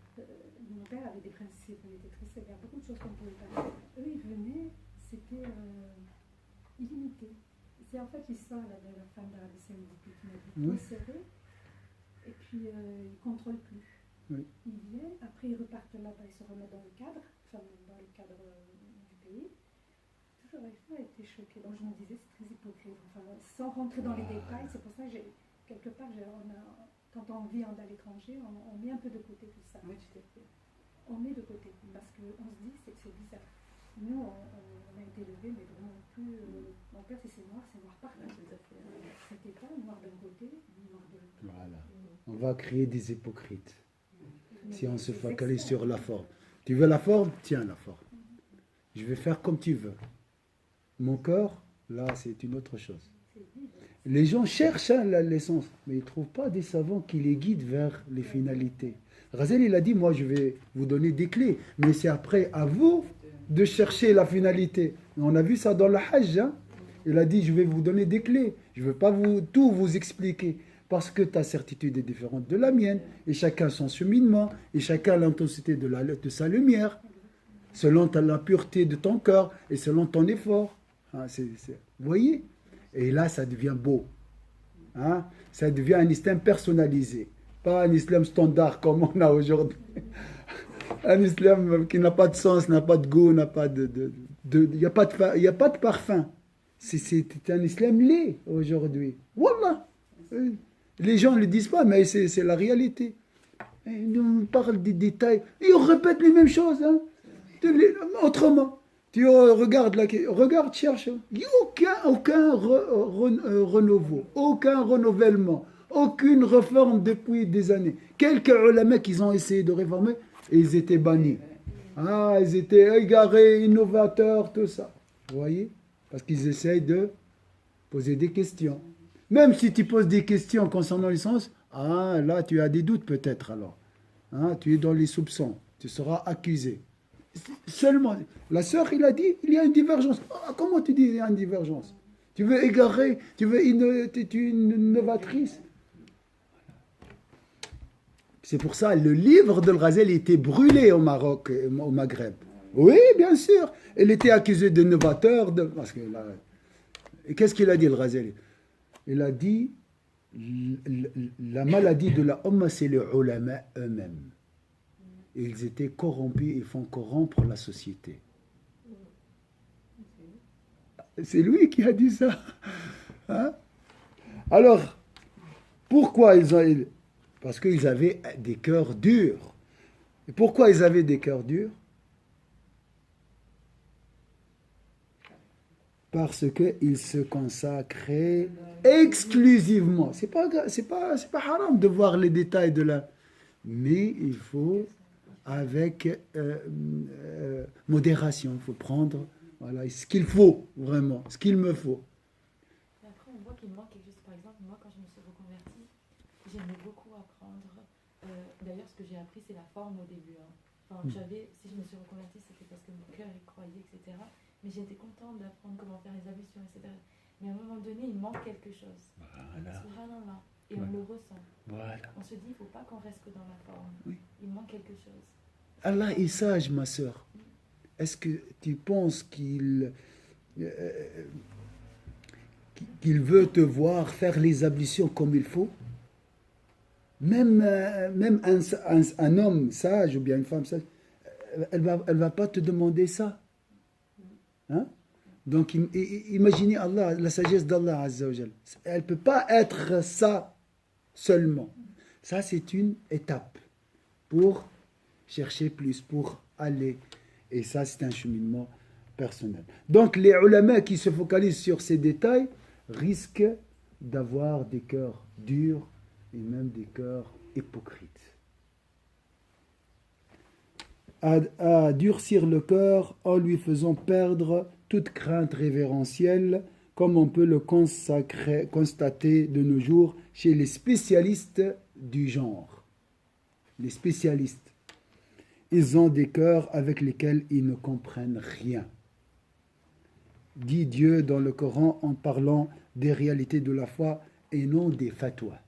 Mon père avait des principes, il était très sévère, beaucoup de choses qu'on ne pouvait pas faire. Eux, ils venaient. C'était illimité. C'est en fait l'histoire de la femme d'Arabie Saoudite qui m'a dit trop serré, et puis ils ne contrôlent plus. Oui. Ils viennent, après ils repartent là-bas, ils se remettent dans le cadre, dans le cadre du pays. Toujours a été choquée. Donc je me disais, c'est très hypocrite. Enfin, sans rentrer dans les détails, c'est pour ça que quelque part, quand on vit à l'étranger, on met un peu de côté tout ça. Oui, tout à fait. On met de côté, parce qu'on se dit, c'est bizarre. Nous, on a été élevés, mais vraiment plus... mon père, c'est noir partout. C'était pas noir d'un côté, noir de l'autre. Voilà. On va créer des hypocrites. si on se focalise sur la forme. Tu veux la forme? Tiens la forme. Je vais faire comme tu veux. Mon corps, là, c'est une autre chose. Les gens cherchent l'essence, mais ils ne trouvent pas des savants qui les guident vers les finalités. Ghazali, il a dit, moi, je vais vous donner des clés, mais c'est après à vous de chercher la finalité. On a vu ça dans le Hajj. Hein? Il a dit, je vais vous donner des clés. Je ne veux pas tout vous expliquer, parce que ta certitude est différente de la mienne, et chacun son cheminement, et chacun l'intensité de sa lumière, selon la pureté de ton cœur, et selon ton effort. Hein, vous voyez? Et là, ça devient beau. Hein? Ça devient un islam personnalisé. Pas un islam standard comme on a aujourd'hui. Un islam qui n'a pas de sens, n'a pas de goût, n'a pas il n'y a pas de parfum. C'est un islam laid aujourd'hui. Wallah. Les gens ne le disent pas, mais c'est la réalité. Et on parle des détails. Et on répète les mêmes choses. Hein? Autrement. Tu regarde, cherche. Il n'y a aucun renouveau, aucun renouvellement, aucune réforme depuis des années. Quelques ulama qui ont essayé de réformer, et ils étaient bannis. Ah, ils étaient égarés, innovateurs, tout ça. Vous voyez? Parce qu'ils essayent de poser des questions. Même si tu poses des questions concernant l'essence, ah, là, tu as des doutes peut-être alors. Hein, tu es dans les soupçons. Tu seras accusé. Seulement, la sœur, il a dit, il y a une divergence. Ah, comment tu dis il y a une divergence? Tu veux égarer, tu es une novatrice. C'est pour ça, le livre de Ghazali était brûlé au Maroc, au Maghreb. Oui, bien sûr. Il était accusé de novateur. Parce que et qu'est-ce qu'il a dit, le Ghazali? Il a dit, la maladie de la Ummah, c'est les ulama eux-mêmes. Ils étaient corrompus, ils font corrompre la société. C'est lui qui a dit ça. Hein? Alors, pourquoi ils ont... Parce qu'ils avaient des cœurs durs. Et pourquoi ils avaient des cœurs durs? Parce qu'ils se consacraient exclusivement. C'est pas haram de voir les détails de la... Mais il faut... avec modération. Il faut prendre ce qu'il faut, vraiment, ce qu'il me faut. Et après, on voit qu'il manque quelque chose. Par exemple, moi, quand je me suis reconvertie, j'aimais beaucoup apprendre. D'ailleurs, ce que j'ai appris, c'est la forme au début. Hein. Enfin, si je me suis reconvertie, c'était parce que mon cœur y croyait, etc. Mais j'étais contente d'apprendre comment faire les ablutions, etc. Mais à un moment donné, il manque quelque chose. Voilà. Subhanallah. Et on le ressent. Voilà. On se dit, il ne faut pas qu'on reste que dans la forme. Oui. Il manque quelque chose. Allah est sage, ma sœur. Est-ce que tu penses qu'il veut te voir faire les ablutions comme il faut? Même un homme sage ou bien une femme sage, elle va pas te demander ça. Hein? Donc, imaginez Allah, la sagesse d'Allah Azza wa Jal. Elle ne peut pas être ça seulement. Ça, c'est une étape pour chercher plus, pour aller. Et ça, c'est un cheminement personnel. Donc, les ulama qui se focalisent sur ces détails risquent d'avoir des cœurs durs et même des cœurs hypocrites. À durcir le cœur en lui faisant perdre toute crainte révérentielle, comme on peut le constater de nos jours chez les spécialistes du genre. Les spécialistes. Ils ont des cœurs avec lesquels ils ne comprennent rien. Dit Dieu dans le Coran en parlant des réalités de la foi et non des fatwas.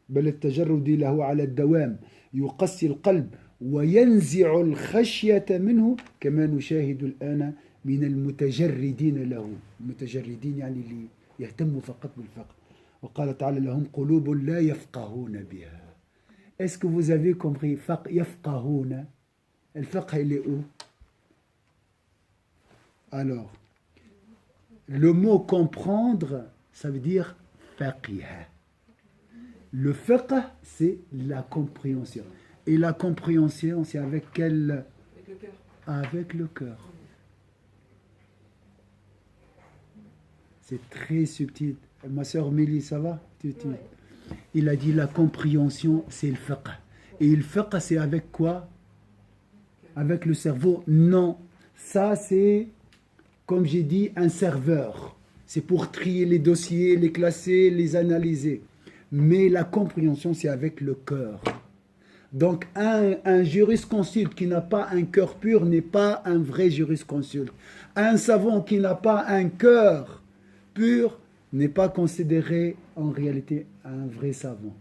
بل التجرد له على الدوام يقسي القلب وينزع الخشية منه كما نشاهد الآن من المتجردين له. المتجردين يعني اللي يهتموا فقط بالفقه. وقال تعالى لهم قلوب لا يفقهون بها. Est-ce que vous avez compris يفقهون? الفقه il est où? Alors, le mot comprendre, ça veut dire faqih. Le fiqh, c'est la compréhension. Et la compréhension, c'est avec quel? Avec le cœur. Avec le cœur. C'est très subtil. Ma sœur Mélie, ça va? Ouais. Il a dit la compréhension, c'est le fiqh. Et le fiqh, c'est avec quoi? Avec le cerveau? Non. Ça, c'est, comme j'ai dit, un serveur. C'est pour trier les dossiers, les classer, les analyser. Mais la compréhension, c'est avec le cœur. Donc, un jurisconsulte qui n'a pas un cœur pur n'est pas un vrai jurisconsulte. Un savant qui n'a pas un cœur pur n'est pas considéré en réalité un vrai savant.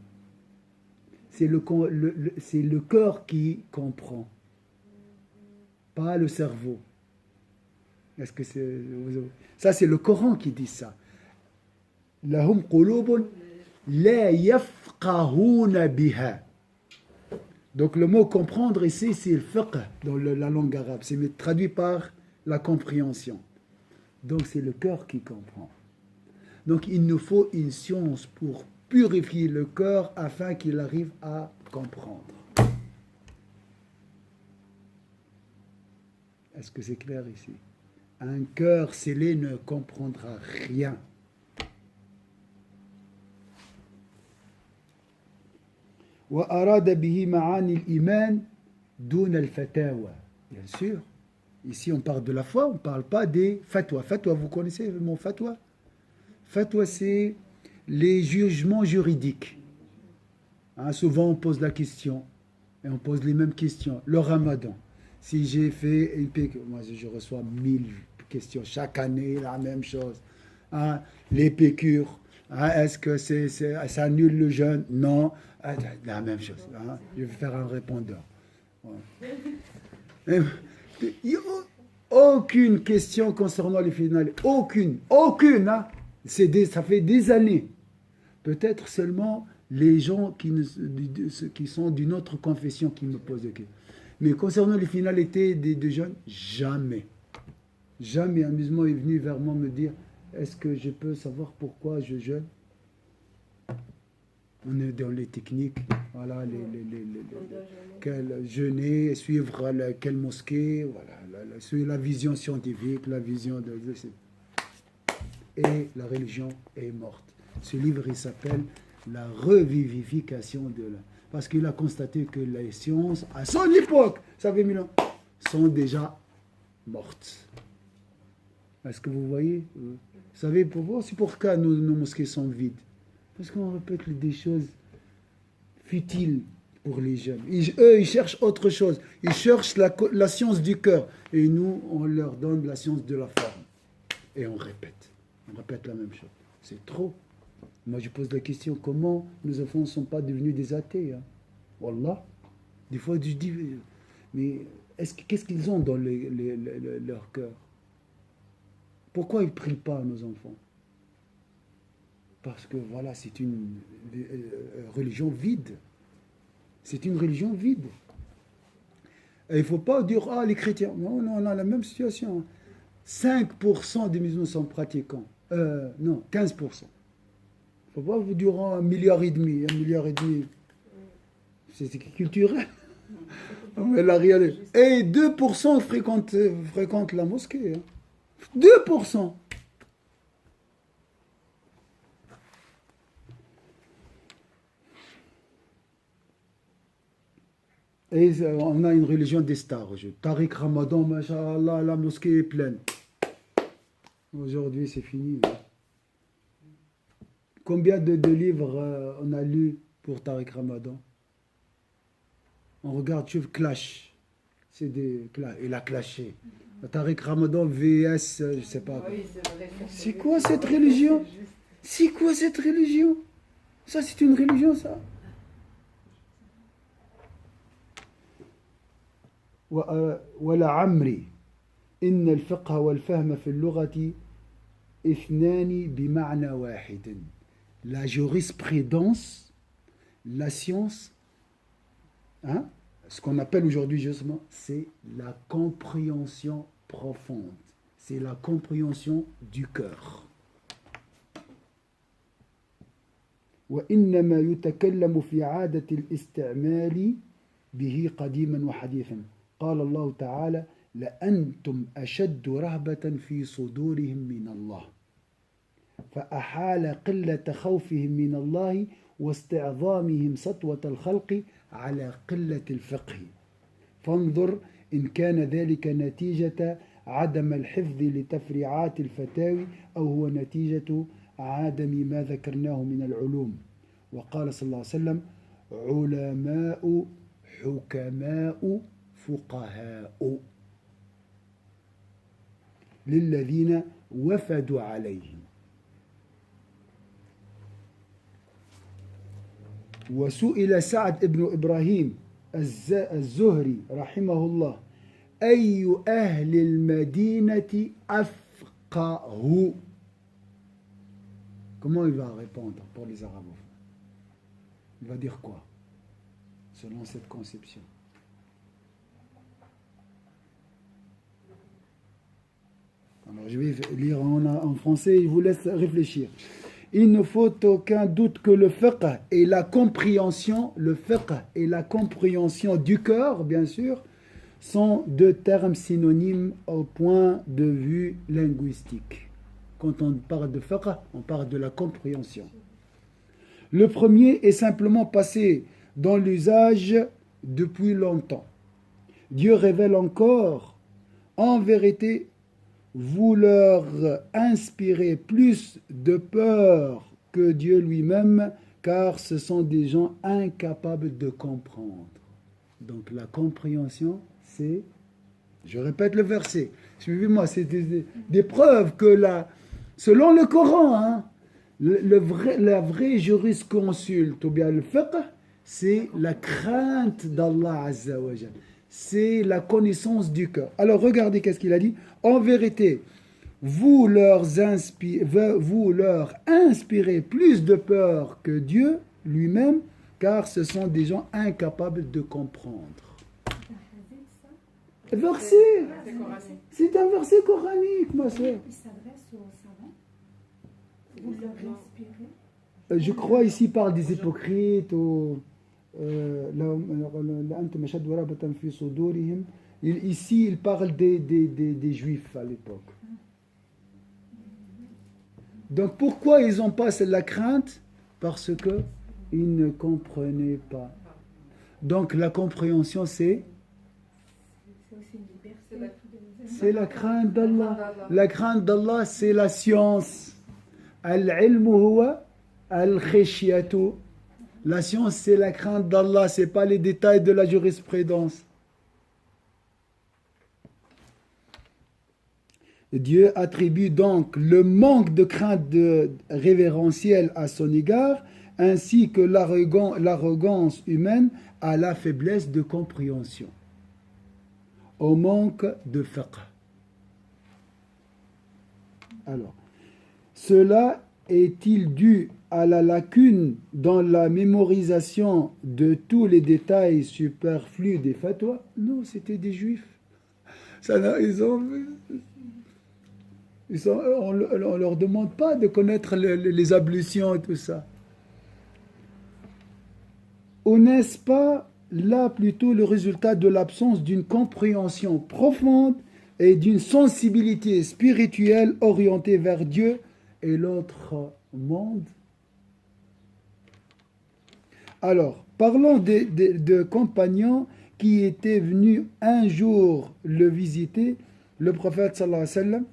C'est le cœur qui comprend, pas le cerveau. Est-ce que c'est ça, c'est le Coran qui dit ça. Lahum qulubun la yafqahuna biha. Donc le mot comprendre ici, c'est le fiqh dans la langue arabe. C'est traduit par la compréhension. Donc c'est le cœur qui comprend. Donc il nous faut une science pour purifier le cœur afin qu'il arrive à comprendre. Est-ce que c'est clair ici? Un cœur scellé ne comprendra rien. وأراد به معاني الإيمان دون الفتاوى. Bien sûr. Ici, on parle de la foi, on ne parle pas des fatwas. Fatwa, vous connaissez le mot fatwa? Fatwa, c'est les jugements juridiques. Hein, souvent, on pose la question, et on pose les mêmes questions. Le ramadan. Si j'ai fait une pécure, moi je reçois 1000 questions chaque année, la même chose. Hein, les pécures, hein, est-ce que ça annule le jeûne? Non. La même chose. Hein. Je vais faire un répondeur. Ouais. Il n'y a aucune question concernant les finales. Aucune. Hein. Ça fait des années. Peut-être seulement les gens qui sont d'une autre confession qui me posent des questions. Mais concernant les finalités des jeunes, jamais. Jamais un musulman est venu vers moi me dire est-ce que je peux savoir pourquoi je jeûne? On est dans les techniques, voilà, quel jeûner, suivre quelle mosquée, voilà, suivre la vision scientifique, la vision de... Et la religion est morte. Ce livre, il s'appelle La revivification de la... Parce qu'il a constaté que les sciences, à son époque, ça fait 1000 ans, sont déjà mortes. Est-ce que vous voyez? Vous savez, c'est pourquoi nos mosquées sont vides. Parce qu'on répète des choses futiles pour les jeunes. Eux, ils cherchent autre chose. Ils cherchent la science du cœur. Et nous, on leur donne la science de la forme. Et on répète. On répète la même chose. C'est trop. Moi, je pose la question, comment nos enfants ne sont pas devenus des athées? Hein? Wallah. Des fois, je dis, mais qu'est-ce qu'ils ont dans leur cœur? Pourquoi ils ne prient pas, nos enfants? Parce que voilà, c'est une religion vide. C'est une religion vide. Et il ne faut pas dire, les chrétiens. Non, on a la même situation. 5% des musulmans sont pratiquants. Non, 15%. Il ne faut pas vous dire 1,5 milliard. 1,5 milliard. C'est culturel. Mais la réalité. Et 2% fréquentent la mosquée. Hein. 2%. Et on a une religion des stars. Tariq Ramadan, machallah, la mosquée est pleine. Aujourd'hui, c'est fini. Combien de livres on a lu pour Tariq Ramadan? On regarde, tu vois, il a clashé. Tariq Ramadan VS, je ne sais pas. Oui, c'est quoi cette religion? C'est quoi cette religion? Ça, c'est une religion, ça? ولعمري إن الفقه والفهم في اللغة اثنان بمعنى واحد. La jurisprudence, la science, hein, ce qu'on appelle aujourd'hui justement, c'est la compréhension profonde. C'est la compréhension du cœur. وإنما يتكلم في عادة الاستعمال به قديما وحديثا. قال الله تعالى لأنتم أشد رهبة في صدورهم من الله فأحال قلة خوفهم من الله واستعظامهم سطوة الخلق على قلة الفقه فانظر إن كان ذلك نتيجة عدم الحفظ لتفريعات الفتاوي أو هو نتيجة عدم ما ذكرناه من العلوم. وقال صلى الله عليه وسلم علماء حكماء فقهاء للذين وفدوا عليهم. وسئل سعد بن إبراهيم الزهري رحمه الله أي أهل المدينة أفقه. Comment il va répondre pour les arabophones? Il va dire quoi selon cette conception? Alors je vais lire en français et je vous laisse réfléchir. Il ne faut aucun doute que le fiqh et la compréhension, le fiqh et la compréhension du cœur, bien sûr, sont deux termes synonymes au point de vue linguistique. Quand on parle de fiqh, on parle de la compréhension. Le premier est simplement passé dans l'usage depuis longtemps. Dieu révèle encore, en vérité, vous leur inspirez plus de peur que Dieu lui-même, car ce sont des gens incapables de comprendre. Donc la compréhension, c'est, je répète le verset, suivez-moi, c'est des preuves que selon le Coran, la vraie jurisconsulte, ou bien le fiqh, c'est la crainte d'Allah Azza wa Jal. C'est la connaissance du cœur. Alors regardez qu'est-ce qu'il a dit. En vérité, vous leur inspirez plus de peur que Dieu lui-même, car ce sont des gens incapables de comprendre. Verset. C'est un verset coranique, ma soeur. Il s'adresse aux savants. Vous leur inspirez. Je crois ici il parle des hypocrites ou ici il parle des juifs à l'époque. Donc pourquoi ils n'ont pas la crainte? Parce que ils ne comprenaient pas. Donc la compréhension c'est la crainte d'Allah. La crainte d'Allah c'est la science. Al-ilmu huwa al-khishiyatu. La science, c'est la crainte d'Allah, ce n'est pas les détails de la jurisprudence. Dieu attribue donc le manque de crainte révérentielle à son égard, ainsi que l'arrogance humaine à la faiblesse de compréhension, au manque de fiqh. Alors, cela est-il dû à la lacune dans la mémorisation de tous les détails superflus des fatwas? Non, c'était des juifs. On ne leur demande pas de connaître les ablutions et tout ça. Ou n'est-ce pas là plutôt le résultat de l'absence d'une compréhension profonde et d'une sensibilité spirituelle orientée vers Dieu et l'autre monde? Alors, parlons de compagnons qui étaient venus un jour le visiter. Le prophète sallallahu alayhi wa sallam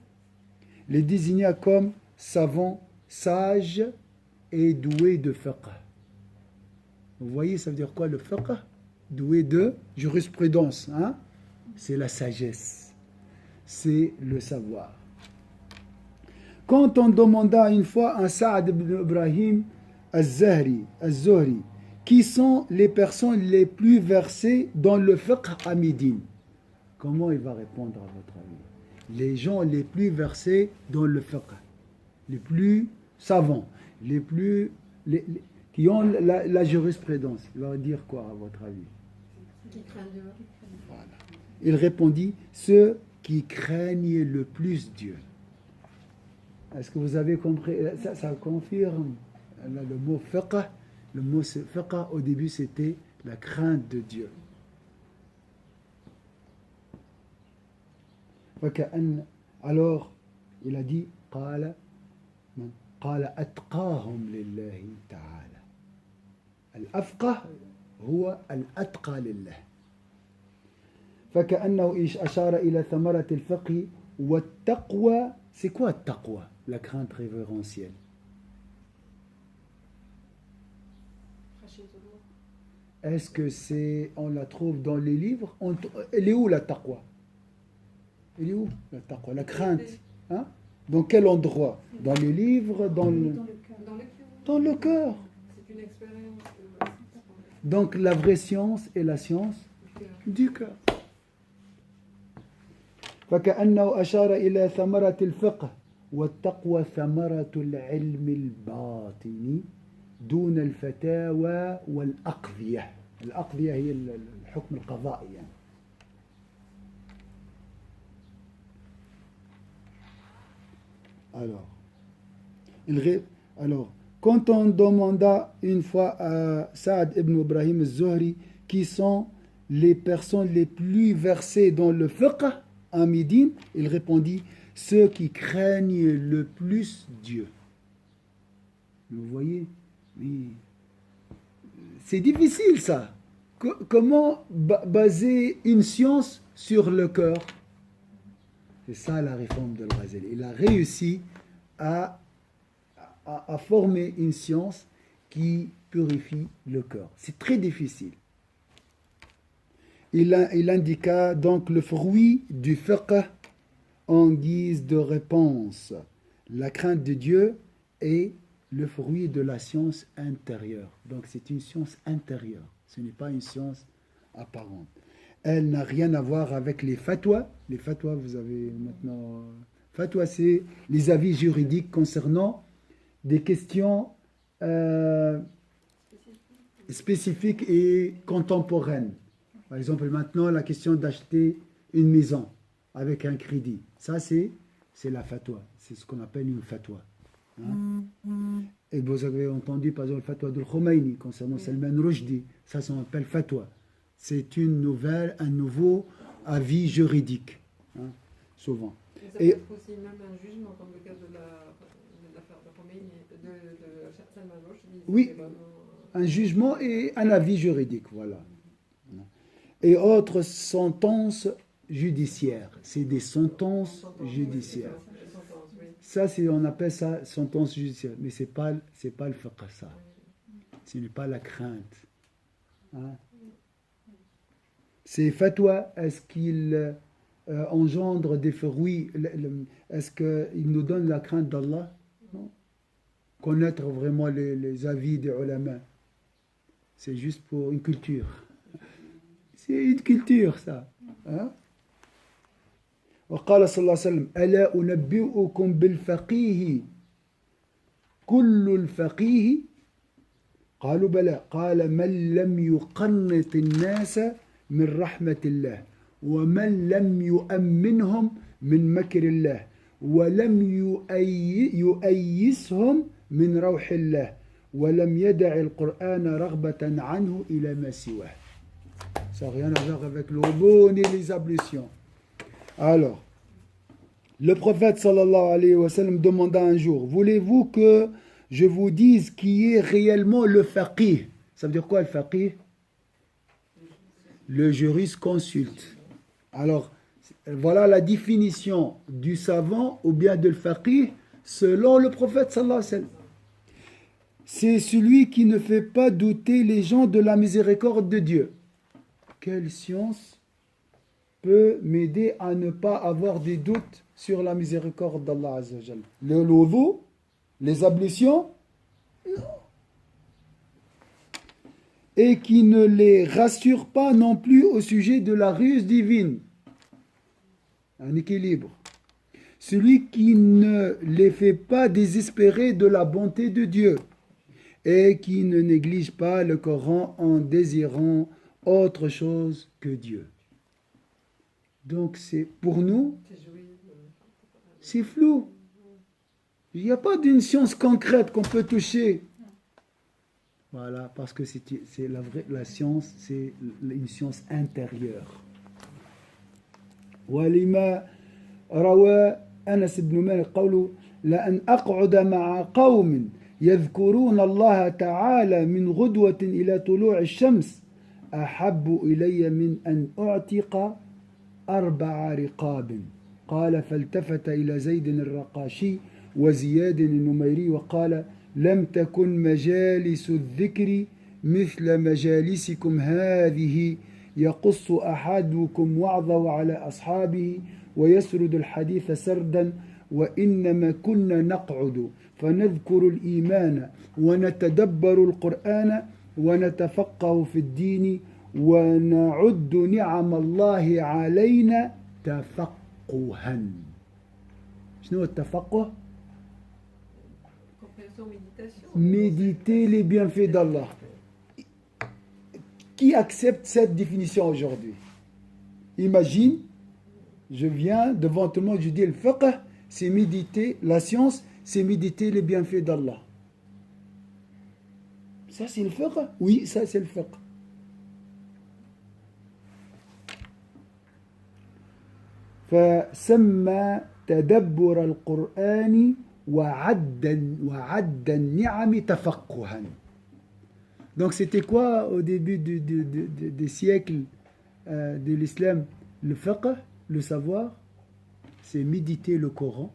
les désigna comme savants, sages et doués de fiqh. Vous voyez, ça veut dire quoi le fiqh? Doué de jurisprudence. Hein? C'est la sagesse, c'est le savoir. Quand on demanda une fois à Sa'd ibn Ibrahim al-Zuhri, qui sont les personnes les plus versées dans le fiqh à Médine, comment il va répondre à votre avis? Les gens les plus versés dans le fiqh, les plus savants, qui ont la jurisprudence, il va dire quoi à votre avis? Qui craignent Dieu. Voilà. Il répondit, ceux qui craignent le plus Dieu. Est-ce que vous avez compris? Ça confirme le mot fiqh. Le mot fiqh, au début, c'était la crainte de Dieu. Alors, il a dit, قال أتقاهم لله تعالى. الأفقه هو الأتقى لله. فكأنه أشار إلى ثمرة الفقه والتقوى. C'est quoi التقوى? La crainte révérentielle. Est-ce que c'est, on la trouve dans les livres? Elle est où la taqwa? Elle est où la taqwa? La crainte, hein? Dans quel endroit? Dans les livres? Dans le cœur. C'est une expérience. Donc la vraie science est la science du cœur. فكأنه أشار إلى ثمرة الفقه والتقوى ثمرة العلم الباطني دون الفتاوى والأقضية. الأقضية هي الحكم القضائي يعني. Alors, quand on demanda une fois à Saad ibn Ibrahim al-Zuhri qui sont les personnes les plus versées dans le fiqh à Médine, il répondit ceux qui craignent le plus Dieu. Vous voyez, oui. C'est difficile ça. Comment baser une science sur le cœur? C'est ça la réforme de Al-Ghazali. Il a réussi à former une science qui purifie le cœur. C'est très difficile. Il indiqua donc le fruit du fiqh en guise de réponse. La crainte de Dieu est le fruit de la science intérieure. Donc c'est une science intérieure. Ce n'est pas une science apparente. Elle n'a rien à voir avec les fatwas. Les fatwas, vous avez maintenant... Fatwa, c'est les avis juridiques concernant des questions spécifiques et contemporaines. Par exemple, maintenant, la question d'acheter une maison avec un crédit. Ça, c'est la fatwa. C'est ce qu'on appelle une fatwa. Hein? Et vous avez entendu, par exemple, le fatwa de Khomeini concernant Salman Rushdie. Ça s'appelle fatwa. C'est une nouvelle, un nouveau avis juridique. Hein, souvent. Ça peut être aussi même un jugement, comme le cas de l'affaire de Khomeini, de Salman Rushdie. Oui, un jugement et un avis juridique, voilà. Et autres sentences judiciaires. C'est des sentences judiciaires. Ça, on appelle ça sentence judiciaire. Mais ce n'est pas le fiqh, ça. Ce n'est pas la crainte. Hein? Ces fatwas, est-ce qu'ils engendrent des fruits? Est-ce qu'ils nous donnent la crainte d'Allah? Non. Connaître vraiment les avis des ulama, c'est juste pour une culture. C'est une culture, ça. Hein? وقال صلى الله عليه وسلم ألا أنبئكم بالفقيه كل الفقيه قالوا بلى قال من لم يقنط الناس من رحمة الله ومن لم يؤمنهم من مكر الله ولم يؤيسهم من روح الله ولم يدع القرآن رغبة عنه إلى ما سواه. Ça n'a rien à voir avec l'aumône et les ablutions. Alors, le prophète sallallahu alayhi wa sallam demanda un jour, voulez-vous que je vous dise qui est réellement le faqih? Ça veut dire quoi le faqih? Le jurisconsulte. Alors, voilà la définition du savant ou bien de le faqih selon le prophète sallallahu alayhi wa sallam. C'est celui qui ne fait pas douter les gens de la miséricorde de Dieu. Quelle science peut m'aider à ne pas avoir des doutes sur la miséricorde d'Allah Azza wa Jal? Le wudu, les ablutions, non. Et qui ne les rassure pas non plus au sujet de la ruse divine. Un équilibre. Celui qui ne les fait pas désespérer de la bonté de Dieu et qui ne néglige pas le Coran en désirant autre chose que Dieu. Donc c'est pour nous, c'est flou. Il n'y a pas d'une science concrète qu'on peut toucher. Voilà, parce que c'est la science, c'est une science intérieure. ولما روى أنس بن مالك قوله لأن أقعد مع قوم يذكرون الله تعالى من غدوة إلى طلوع الشمس أحب إلي من أن أعتق 4 رقاب. قال فالتفت إلى زيد الرقاشي وزياد النميري وقال لم تكن مجالس الذكر مثل مجالسكم هذه يقص أحدكم وعظه على أصحابه ويسرد الحديث سردا وإنما كنا نقعد فنذكر الإيمان ونتدبر القرآن ونتفقه في الدين ونعد نعم الله علينا تفقها. شنو التفقه؟ Méditer les bienfaits d'Allah. Qui accepte cette définition aujourd'hui? Imagine, je viens devant tout le monde, je dis le fiqh, c'est méditer, la science, c'est méditer les bienfaits d'Allah. Ça c'est le fiqh? Oui, ça c'est le fiqh. فسمى تدبر القرآن وعد النعم تفقها. Donc c'était quoi au début des siècles de l'islam? Le fiqh, le savoir, c'est méditer le Coran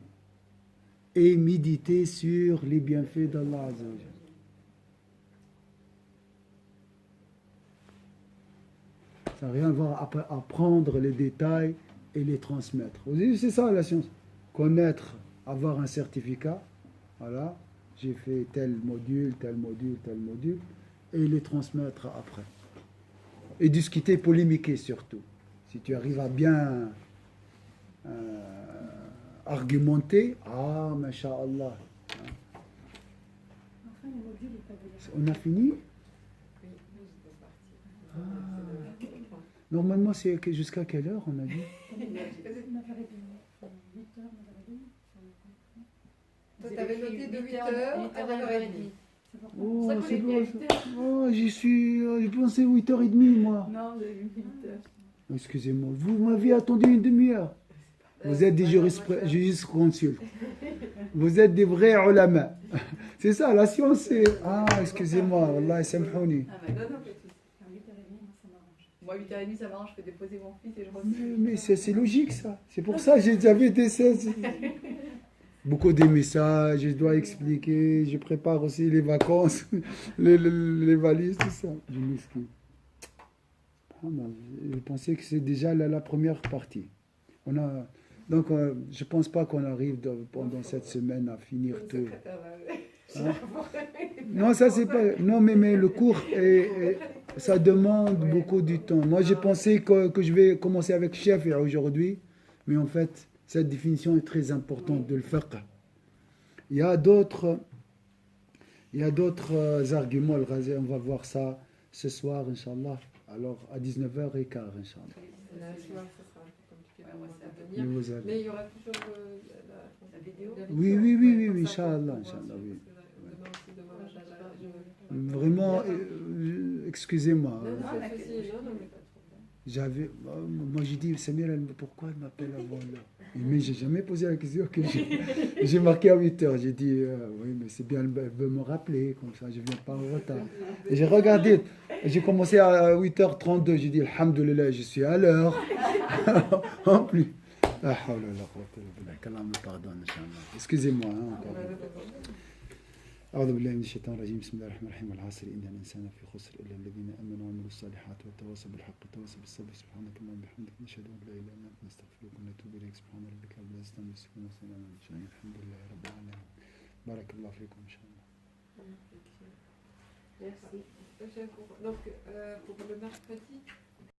et méditer sur les bienfaits d'Allah Azza wa Jalla. Ça n'a rien à voir à apprendre les détails et les transmettre. C'est ça la science. Connaître, avoir un certificat, voilà, j'ai fait tel module, et les transmettre après. Et discuter, polémiquer surtout. Si tu arrives à bien argumenter, masha'Allah. Enfin, le module est pas de On a fini? Normalement, c'est jusqu'à quelle heure, on a dit? 8h, 9h30. Toi, t'avais noté de 8h à 9h30. Oh, c'est bon. Oh, je pensais 8h30, moi. Non, vous avez vu 8h. Excusez-moi, vous m'aviez attendu une demi-heure. Vous êtes des jurisconsultes. Vous êtes des vrais ulama. C'est ça, la science, c'est... excusez-moi, Wallah, samhouni. Moi, 8h30, ça m'arrange, je fais déposer mon fils et je reviens. Mais c'est logique, ça. C'est pour ça que j'avais été 16. Beaucoup de messages, je dois expliquer, je prépare aussi les vacances, les valises, tout ça. Je m'excuse. Je pensais que c'est déjà la première partie. Donc, je ne pense pas qu'on arrive pendant cette semaine à finir tout. Hein? Non, ça c'est pas. Non, mais le cours, ça demande beaucoup du temps. Moi, j'ai pensé que je vais commencer avec chef aujourd'hui, mais en fait, cette définition est très importante de le fiqh. Il y a d'autres arguments, on va voir ça ce soir, Inch'Allah. Alors, à 19h15, Inch'Allah. Mais il y aura toujours la vidéo. Oui, Inch'Allah. Oui. Vraiment, excusez-moi. Moi j'ai dit, Samir, pourquoi elle m'appelle avant l'heure? Mais j'ai jamais posé la question que j'ai marqué à 8h. J'ai dit, oui, mais c'est bien, elle veut me rappeler, comme ça je ne viens pas en retard. Et j'ai regardé, j'ai commencé à 8h32, j'ai dit, alhamdoulilah, je suis à l'heure. En plus. qu'Allah me pardonne, Inch'Allah. Excusez-moi, encore. أعوذ بالله من الشيطان الرجيم بسم الله الرحمن الرحيم والعصر إن الإنسان في خسر إلا الذين آمنوا وعملوا الصالحات وتواصوا بالحق وتواصوا بالصبر سبحانك اللهم وبحمدك نشهد أن لا إله إلا أنت نستغفرك ونتوب إليك سبحان ربك رب العزة عما يصفون وسلام على المرسلين الحمد لله رب العالمين بارك الله فيكم إن شاء الله. Merci. Donc, pour le mercredi,